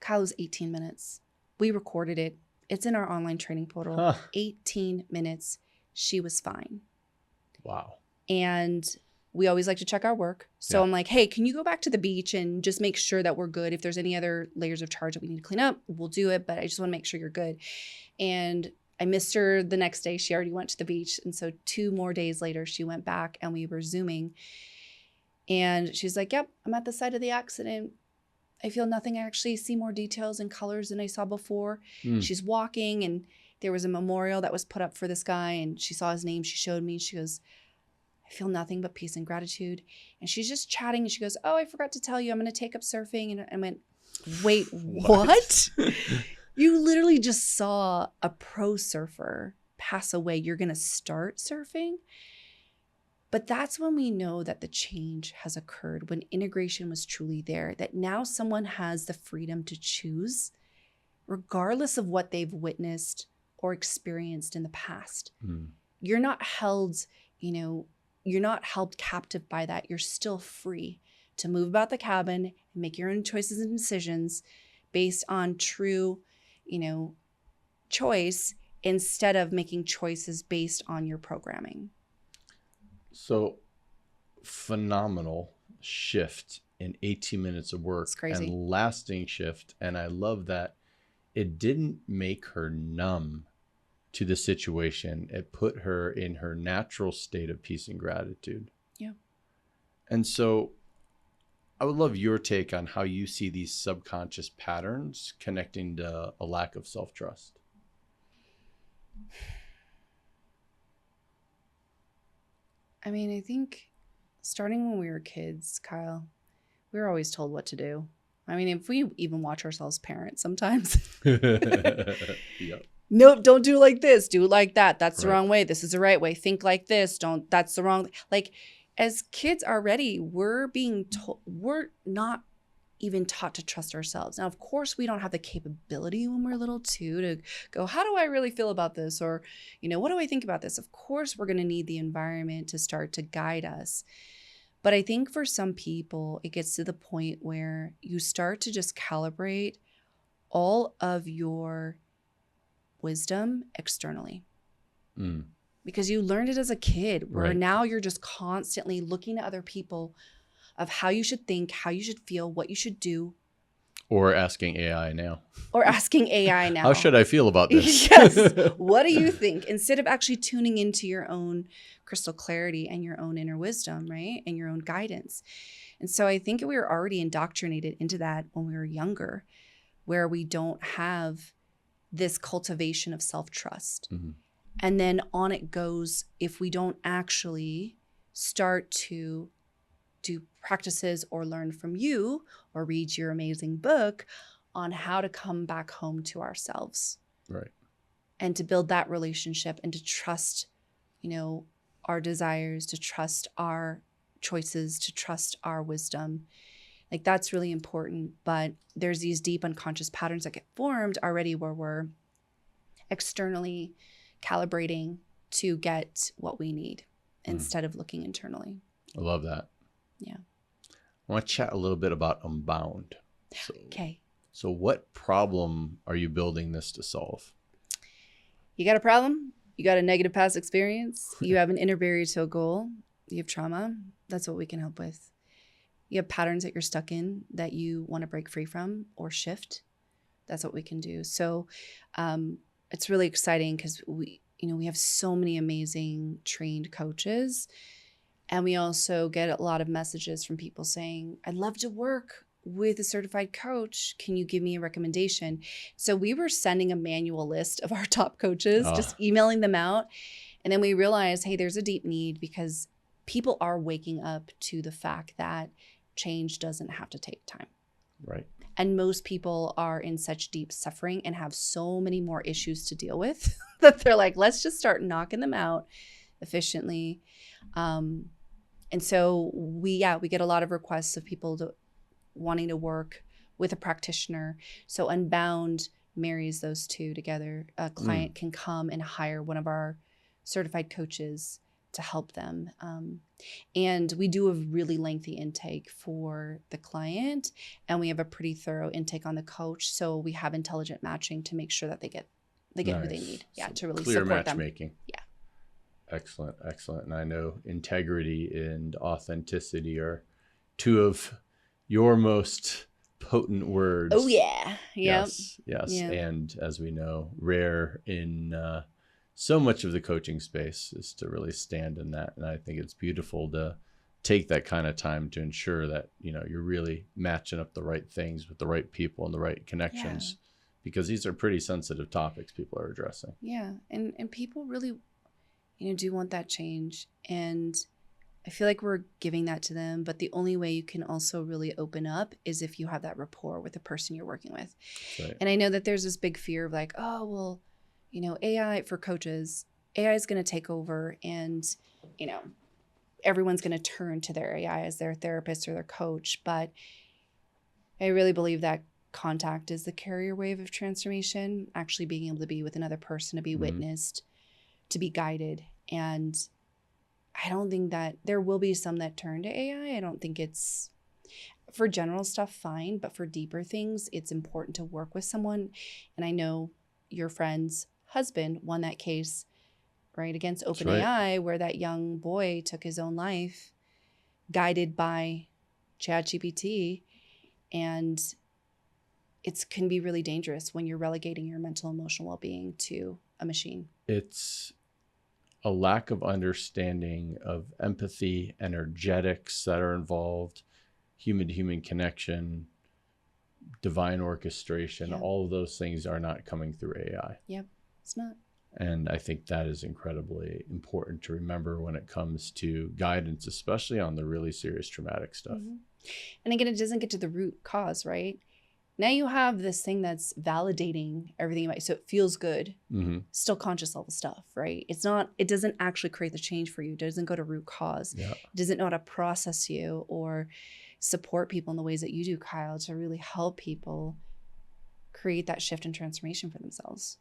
Speaker 2: Kyle was 18 minutes. We recorded it. It's in our online training portal. 18 minutes. She was fine.
Speaker 1: Wow.
Speaker 2: And we always like to check our work. So I'm like, hey, can you go back to the beach and just make sure that we're good? If there's any other layers of charge that we need to clean up, we'll do it. But I just want to make sure you're good. And I missed her the next day. She already went to the beach. And so 2 more days later, she went back and we were Zooming. And she's like, yep, I'm at the site of the accident. I feel nothing. I actually see more details and colors than I saw before. She's walking, and there was a memorial that was put up for this guy, and she saw his name. She showed me. She goes, I feel nothing but peace and gratitude. And she's just chatting, and she goes, oh, I forgot to tell you, I'm going to take up surfing. And I went, wait, what? You literally just saw a pro surfer pass away. You're going to start surfing? But that's when we know that the change has occurred, when integration was truly there, that now someone has the freedom to choose, regardless of what they've witnessed or experienced in the past. You're not held, you're not held captive by that. You're still free to move about the cabin and make your own choices and decisions based on true, choice, instead of making choices based on your programming.
Speaker 1: So phenomenal shift in 18 minutes of work.
Speaker 2: It's crazy.
Speaker 1: And lasting shift. And I love that it didn't make her numb to the situation. It put her in her natural state of peace and gratitude.
Speaker 2: Yeah.
Speaker 1: And so I would love your take on how you see these subconscious patterns connecting to a lack of self-trust.
Speaker 2: I mean, I think starting when we were kids, Kyle, we were always told what to do. I mean, if we even watch ourselves parent sometimes.
Speaker 1: Yep.
Speaker 2: Nope, don't do it like this. Do it like that. That's the
Speaker 1: Right.
Speaker 2: wrong way. This is the right way. Think like this. That's the wrong. Like, as kids already, we're being told, we're not even taught to trust ourselves. Now, of course, we don't have the capability when we're little too to go, how do I really feel about this? Or, what do I think about this? Of course, we're going to need the environment to start to guide us. But I think for some people, it gets to the point where you start to just calibrate all of your wisdom externally. Because you learned it as a kid, where
Speaker 1: Right.
Speaker 2: now you're just constantly looking at other people of how you should think, how you should feel, what you should do.
Speaker 1: Or asking AI now.
Speaker 2: Or asking AI now.
Speaker 1: How should I feel about this?
Speaker 2: Yes. What do you think? Instead of actually tuning into your own crystal clarity and your own inner wisdom, right? And your own guidance. And so I think we were already indoctrinated into that when we were younger. where we don't have this cultivation of self-trust.
Speaker 1: Mm-hmm.
Speaker 2: And then on it goes if we don't actually start to do practices or learn from you or read your amazing book on how to come back home to ourselves.
Speaker 1: Right.
Speaker 2: And to build that relationship and to trust, our desires, to trust our choices, to trust our wisdom. Like that's really important. But there's these deep unconscious patterns that get formed already where we're externally calibrating to get what we need instead of looking internally.
Speaker 1: I love that.
Speaker 2: Yeah.
Speaker 1: I want to chat a little bit about Unbound.
Speaker 2: Okay.
Speaker 1: So what problem are you building this to solve?
Speaker 2: You got a problem? You got a negative past experience? You have an inner barrier to a goal? You have trauma? That's what we can help with. You have patterns that you're stuck in that you want to break free from or shift? That's what we can do. So it's really exciting because we have so many amazing trained coaches. And we also get a lot of messages from people saying, I'd love to work with a certified coach. Can you give me a recommendation? So we were sending a manual list of our top coaches, just emailing them out. And then we realized, hey, there's a deep need because people are waking up to the fact that change doesn't have to take time.
Speaker 1: Right.
Speaker 2: And most people are in such deep suffering and have so many more issues to deal with that they're like, let's just start knocking them out efficiently. And so we get a lot of requests of people wanting to work with a practitioner. So Unbound marries those two together. A client can come and hire one of our certified coaches to help them. And we do a really lengthy intake for the client, and we have a pretty thorough intake on the coach. So we have intelligent matching to make sure that they get who they need. Yeah, so to really
Speaker 1: clear
Speaker 2: support
Speaker 1: matchmaking.
Speaker 2: them. Yeah.
Speaker 1: Excellent, excellent. And I know integrity and authenticity are two of your most potent words.
Speaker 2: Oh yeah. Yep.
Speaker 1: Yes.
Speaker 2: Yeah.
Speaker 1: And as we know, rare in so much of the coaching space is to really stand in that. And I think it's beautiful to take that kind of time to ensure that, you're really matching up the right things with the right people and the right connections, because these are pretty sensitive topics people are addressing.
Speaker 2: Yeah. And people really, do want that change. And I feel like we're giving that to them, but the only way you can also really open up is if you have that rapport with the person you're working with.
Speaker 1: Right.
Speaker 2: And I know that there's this big fear of like, oh, well, AI for coaches, AI is going to take over and, everyone's going to turn to their AI as their therapist or their coach. But I really believe that contact is the carrier wave of transformation, actually being able to be with another person, to be witnessed, to be guided. And I don't think that there will be some that turn to AI. I don't think it's for general stuff, fine. But for deeper things, it's important to work with someone. And I know your friend's husband won that case, right, against OpenAI, where that young boy took his own life, guided by ChatGPT. And it can be really dangerous when you're relegating your mental and emotional well-being to a machine.
Speaker 1: It's a lack of understanding of empathy, energetics that are involved, human-to-human connection, divine orchestration. All of those things are not coming through AI.
Speaker 2: Yep, it's not.
Speaker 1: And I think that is incredibly important to remember when it comes to guidance, especially on the really serious traumatic stuff.
Speaker 2: Mm-hmm. And again, it doesn't get to the root cause, right? Now you have this thing that's validating everything about you. So it feels good, still conscious level stuff, right? It doesn't actually create the change for you. It doesn't go to root cause.
Speaker 1: Yeah.
Speaker 2: It doesn't know how to process you or support people in the ways that you do, Kyle, to really help people create that shift and transformation for themselves.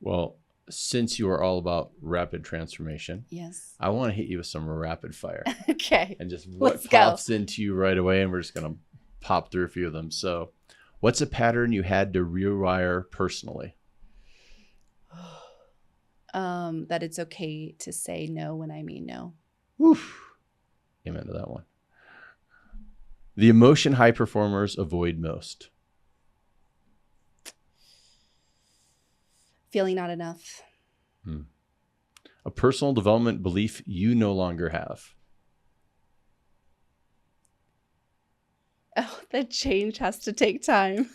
Speaker 1: Well, since you are all about rapid transformation,
Speaker 2: yes,
Speaker 1: I want to hit you with some rapid fire.
Speaker 2: Okay.
Speaker 1: And just what pops into you right away, and we're just going to pop through a few of them. So what's a pattern you had to rewire personally?
Speaker 2: That it's okay to say no when I mean no.
Speaker 1: Oof. Amen to that one. The emotion high performers avoid most.
Speaker 2: Feeling not enough.
Speaker 1: A personal development belief you no longer have.
Speaker 2: Oh, that change has to take time.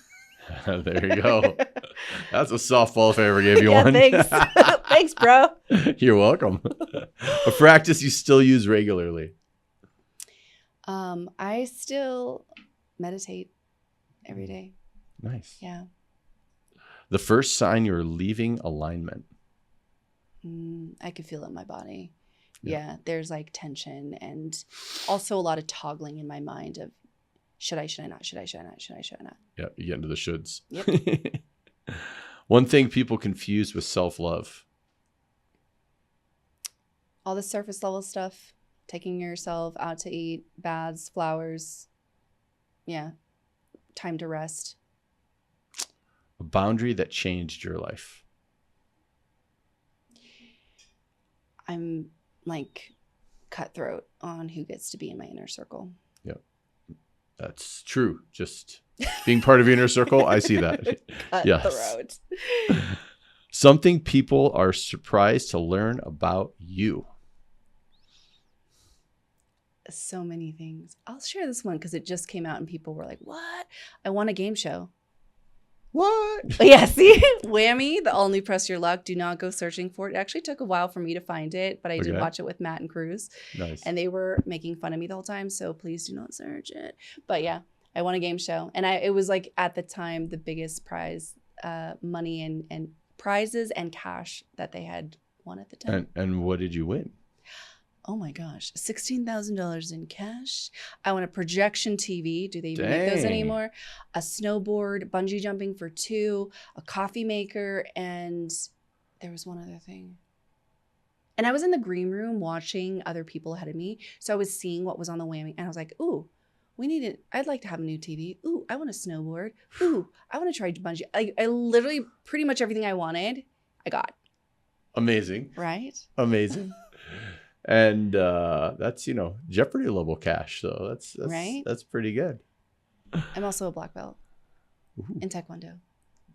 Speaker 1: There you go. That's a softball if I ever gave you
Speaker 2: Yeah,
Speaker 1: one.
Speaker 2: thanks. Thanks, bro.
Speaker 1: You're welcome. A practice you still use regularly.
Speaker 2: I still meditate every day.
Speaker 1: Nice.
Speaker 2: Yeah.
Speaker 1: The first sign you're leaving alignment.
Speaker 2: I could feel it in my body.
Speaker 1: Yeah.
Speaker 2: Yeah. There's like tension and also a lot of toggling in my mind of should I not? Should I not?
Speaker 1: Yeah, you get into the shoulds.
Speaker 2: Yep.
Speaker 1: One thing people confuse with self-love.
Speaker 2: All the surface level stuff, taking yourself out to eat, baths, flowers. Yeah. Time to rest.
Speaker 1: A boundary that changed your life.
Speaker 2: I'm like cutthroat on who gets to be in my inner circle.
Speaker 1: Yep. That's true. Just being part of your inner circle, I see that.
Speaker 2: Cutthroat.
Speaker 1: Yes. Something people are surprised to learn about you.
Speaker 2: So many things. I'll share this one because it just came out and people were like, what? I want a game show.
Speaker 1: What?
Speaker 2: Yeah, see? Whammy, the all new Press Your Luck. Do not go searching for it. It actually took a while for me to find it, but I did watch it with Matt and Cruz.
Speaker 1: Nice.
Speaker 2: And they were making fun of me the whole time, so please do not search it. But yeah, I won a game show. And it was like at the time the biggest prize, money and prizes and cash that they had won at the time.
Speaker 1: And what did you win?
Speaker 2: Oh my gosh, $16,000 in cash. I want a projection TV. Do they even make those anymore? A snowboard, bungee jumping for 2, a coffee maker, and there was one other thing. And I was in the green room watching other people ahead of me. So I was seeing what was on the whammy. And I was like, ooh, I'd like to have a new TV. Ooh, I want a snowboard. Ooh, I want to try bungee. I literally pretty much everything I wanted, I got.
Speaker 1: Amazing.
Speaker 2: Right?
Speaker 1: Amazing. And that's, Jeopardy level cash. So that's
Speaker 2: right?
Speaker 1: That's pretty good.
Speaker 2: I'm also a black belt in Taekwondo.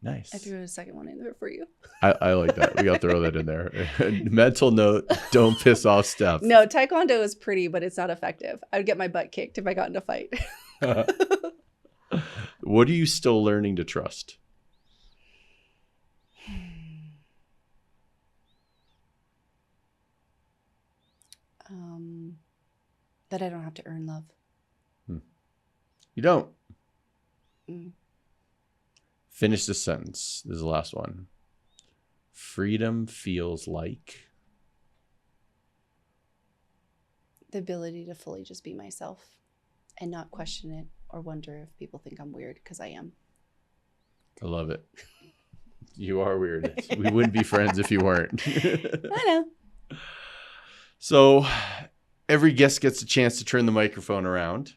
Speaker 1: Nice.
Speaker 2: I threw a second one in there for you.
Speaker 1: I like that. We got to throw that in there. Mental note, don't piss off Steph.
Speaker 2: No, Taekwondo is pretty, but it's not effective. I would get my butt kicked if I got in a fight.
Speaker 1: What are you still learning to trust?
Speaker 2: That I don't have to earn love.
Speaker 1: You don't.
Speaker 2: Mm.
Speaker 1: Finish the sentence. This is the last one. Freedom feels like
Speaker 2: the ability to fully just be myself and not question it or wonder if people think I'm weird, because I am.
Speaker 1: I love it. You are weird. We wouldn't be friends if you weren't.
Speaker 2: I know.
Speaker 1: So every guest gets a chance to turn the microphone around.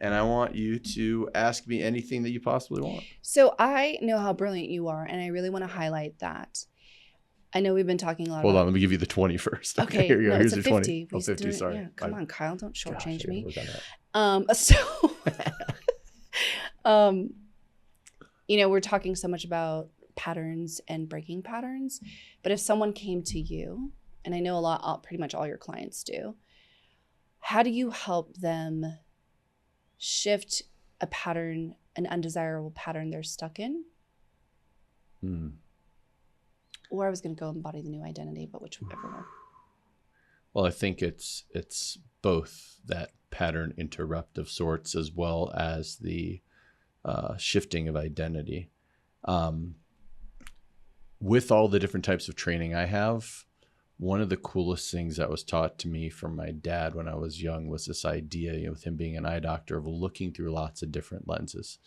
Speaker 1: And I want you to ask me anything that you possibly want.
Speaker 2: So I know how brilliant you are, and I really want to highlight that. I know we've been talking a lot
Speaker 1: Hold
Speaker 2: about...
Speaker 1: on, let me give you the 20 first.
Speaker 2: Okay,
Speaker 1: Here you go.
Speaker 2: No,
Speaker 1: Here's
Speaker 2: it's
Speaker 1: your
Speaker 2: a 50.
Speaker 1: 20. Oh, 50, sorry.
Speaker 2: Yeah, come on, Kyle, don't shortchange me. We're talking so much about patterns and breaking patterns, but if someone came to you, and I know pretty much all your clients do, how do you help them shift a pattern, an undesirable pattern they're stuck in? Or I was going to go embody the new identity, but whichever one.
Speaker 1: Well, I think it's both that pattern interrupt of sorts as well as the shifting of identity. With all the different types of training I have, one of the coolest things that was taught to me from my dad when I was young was this idea, with him being an eye doctor, of looking through lots of different lenses.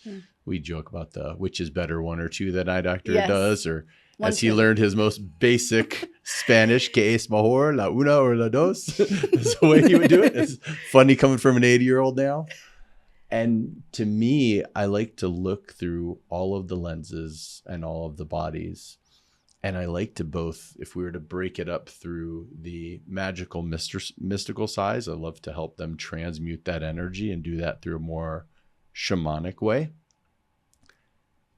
Speaker 1: We joke about the which is better, one or two that eye doctor does, or as he learned his most basic Spanish, que es mejor, la una or la dos, is the way he would do it. It's funny coming from an 80-year-old now. And to me, I like to look through all of the lenses and all of the bodies. And I like to both, if we were to break it up through the magical, mystical size, I love to help them transmute that energy and do that through a more shamanic way.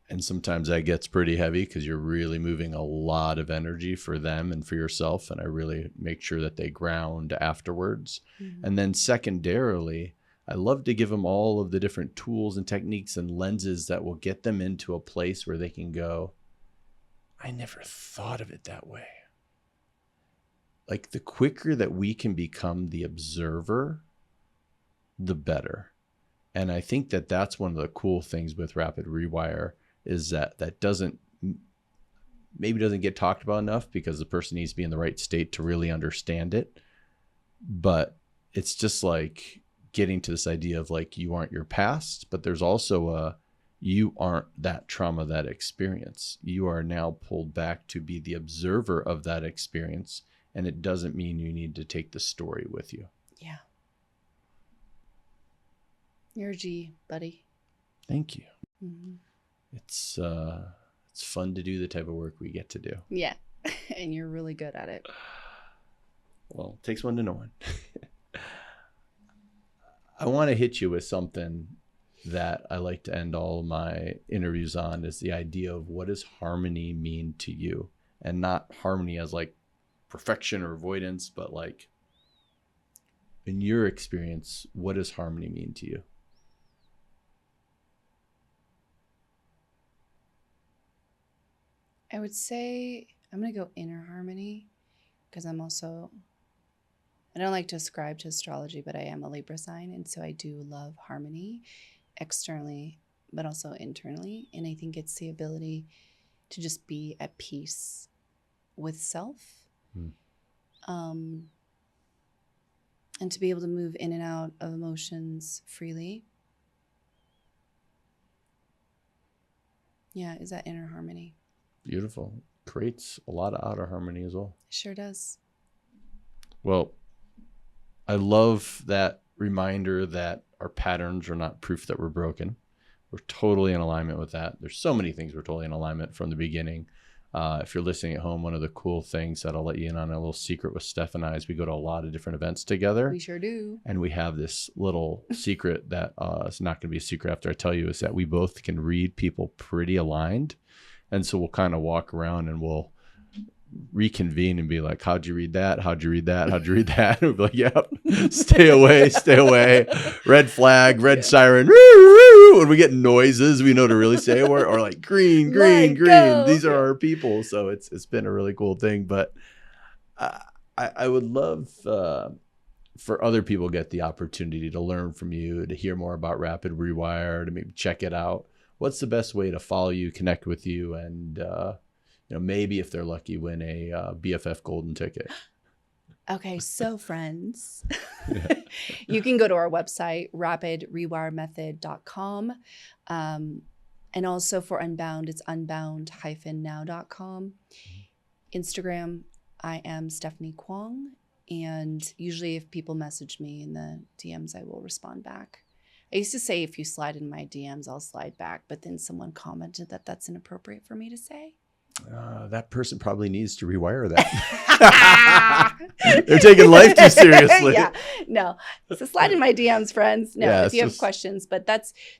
Speaker 1: And sometimes that gets pretty heavy because you're really moving a lot of energy for them and for yourself. And I really make sure that they ground afterwards. And then secondarily, I love to give them all of the different tools and techniques and lenses that will get them into a place where they can go, I never thought of it that way. Like, the quicker that we can become the observer, the better. And I think that that's one of the cool things with Rapid Rewire, is that doesn't get talked about enough, because the person needs to be in the right state to really understand it. But it's just like getting to this idea of like, you aren't your past, but there's also you aren't that trauma, that experience. You are now pulled back to be the observer of that experience. And it doesn't mean you need to take the story with you.
Speaker 2: Yeah. You're a G, buddy.
Speaker 1: Thank you. Mm-hmm. It's fun to do the type of work we get to do.
Speaker 2: Yeah. And you're really good at it.
Speaker 1: Well, it takes one to know one. I want to hit you with something that I like to end all of my interviews on, is the idea of, what does harmony mean to you? And not harmony as like perfection or avoidance, but like, in your experience, what does harmony mean to you?
Speaker 2: I would say I'm going to go inner harmony, because I don't like to ascribe to astrology, but I am a Libra sign. And so I do love harmony externally, but also internally. And I think it's the ability to just be at peace with self. And to be able to move in and out of emotions freely. Yeah, is that inner harmony?
Speaker 1: Beautiful. Creates a lot of outer harmony as well.
Speaker 2: It sure does.
Speaker 1: Well, I love that reminder that our patterns are not proof that we're broken. We're totally in alignment with that. There's so many things we're totally in alignment from the beginning. If you're listening at home, one of the cool things that I'll let you in on, a little secret with Steph and I, is we go to a lot of different events together.
Speaker 2: We sure do.
Speaker 1: And we have this little secret that is not going to be a secret after I tell you, is that we both can read people pretty aligned. And so we'll kind of walk around and we'll reconvene and be like, how'd you read that? How'd you read that? How'd you read that? And we'll be like, yep, stay away, stay away. Red flag, red siren. When we get noises, we know to really stay away, or like green. These are our people. So it's been a really cool thing. But I would love for other people to get the opportunity to learn from you, to hear more about Rapid Rewire, to maybe check it out. What's the best way to follow you, connect with you, and maybe if they're lucky, win a BFF golden ticket?
Speaker 2: Okay, so friends, you can go to our website, rapidrewiremethod.com. And also for Unbound, it's unbound-now.com. Instagram, I am Stephanie Wong. And usually if people message me in the DMs, I will respond back. I used to say, if you slide in my DMs, I'll slide back. But then someone commented that that's inappropriate for me to say.
Speaker 1: That person probably needs to rewire that. They're taking life too seriously.
Speaker 2: Yeah, no. So slide in my DMs, friends. No, if you have questions. But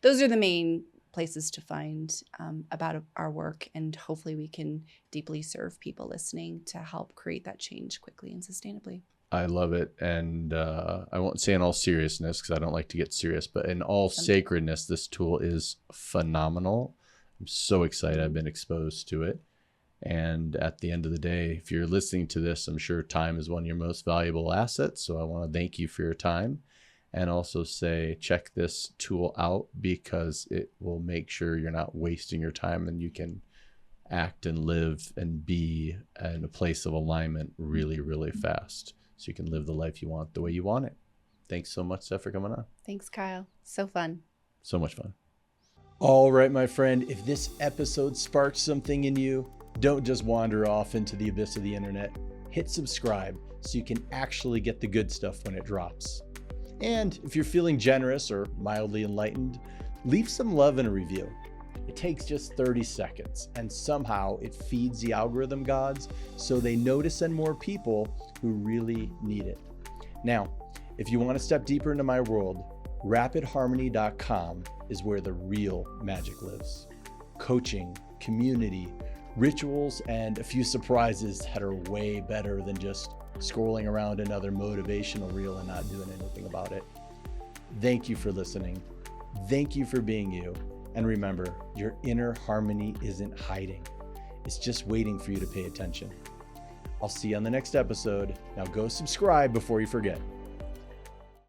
Speaker 2: those are the main places to find about our work. And hopefully we can deeply serve people listening to help create that change quickly and sustainably.
Speaker 1: I love it. And I won't say in all seriousness, because I don't like to get serious, but in all sacredness, this tool is phenomenal. I'm so excited I've been exposed to it. And at the end of the day, if you're listening to this, I'm sure time is one of your most valuable assets. So I want to thank you for your time, and also say, check this tool out, because it will make sure you're not wasting your time, and you can act and live and be in a place of alignment really, really fast. So you can live the life you want the way you want it. Thanks so much, Steph, for coming on.
Speaker 2: Thanks, Kyle. So fun.
Speaker 1: So much fun. All right, my friend, if this episode sparked something in you, don't just wander off into the abyss of the internet. Hit subscribe so you can actually get the good stuff when it drops. And if you're feeling generous or mildly enlightened, leave some love in a review. It takes just 30 seconds, and somehow it feeds the algorithm gods so they notice and more people who really need it. Now, if you want to step deeper into my world, rapidharmony.com is where the real magic lives. Coaching, community, rituals, and a few surprises that are way better than just scrolling around another motivational reel and not doing anything about it. Thank you for listening. Thank you for being you. And remember, your inner harmony isn't hiding. It's just waiting for you to pay attention. I'll see you on the next episode. Now go subscribe before you forget.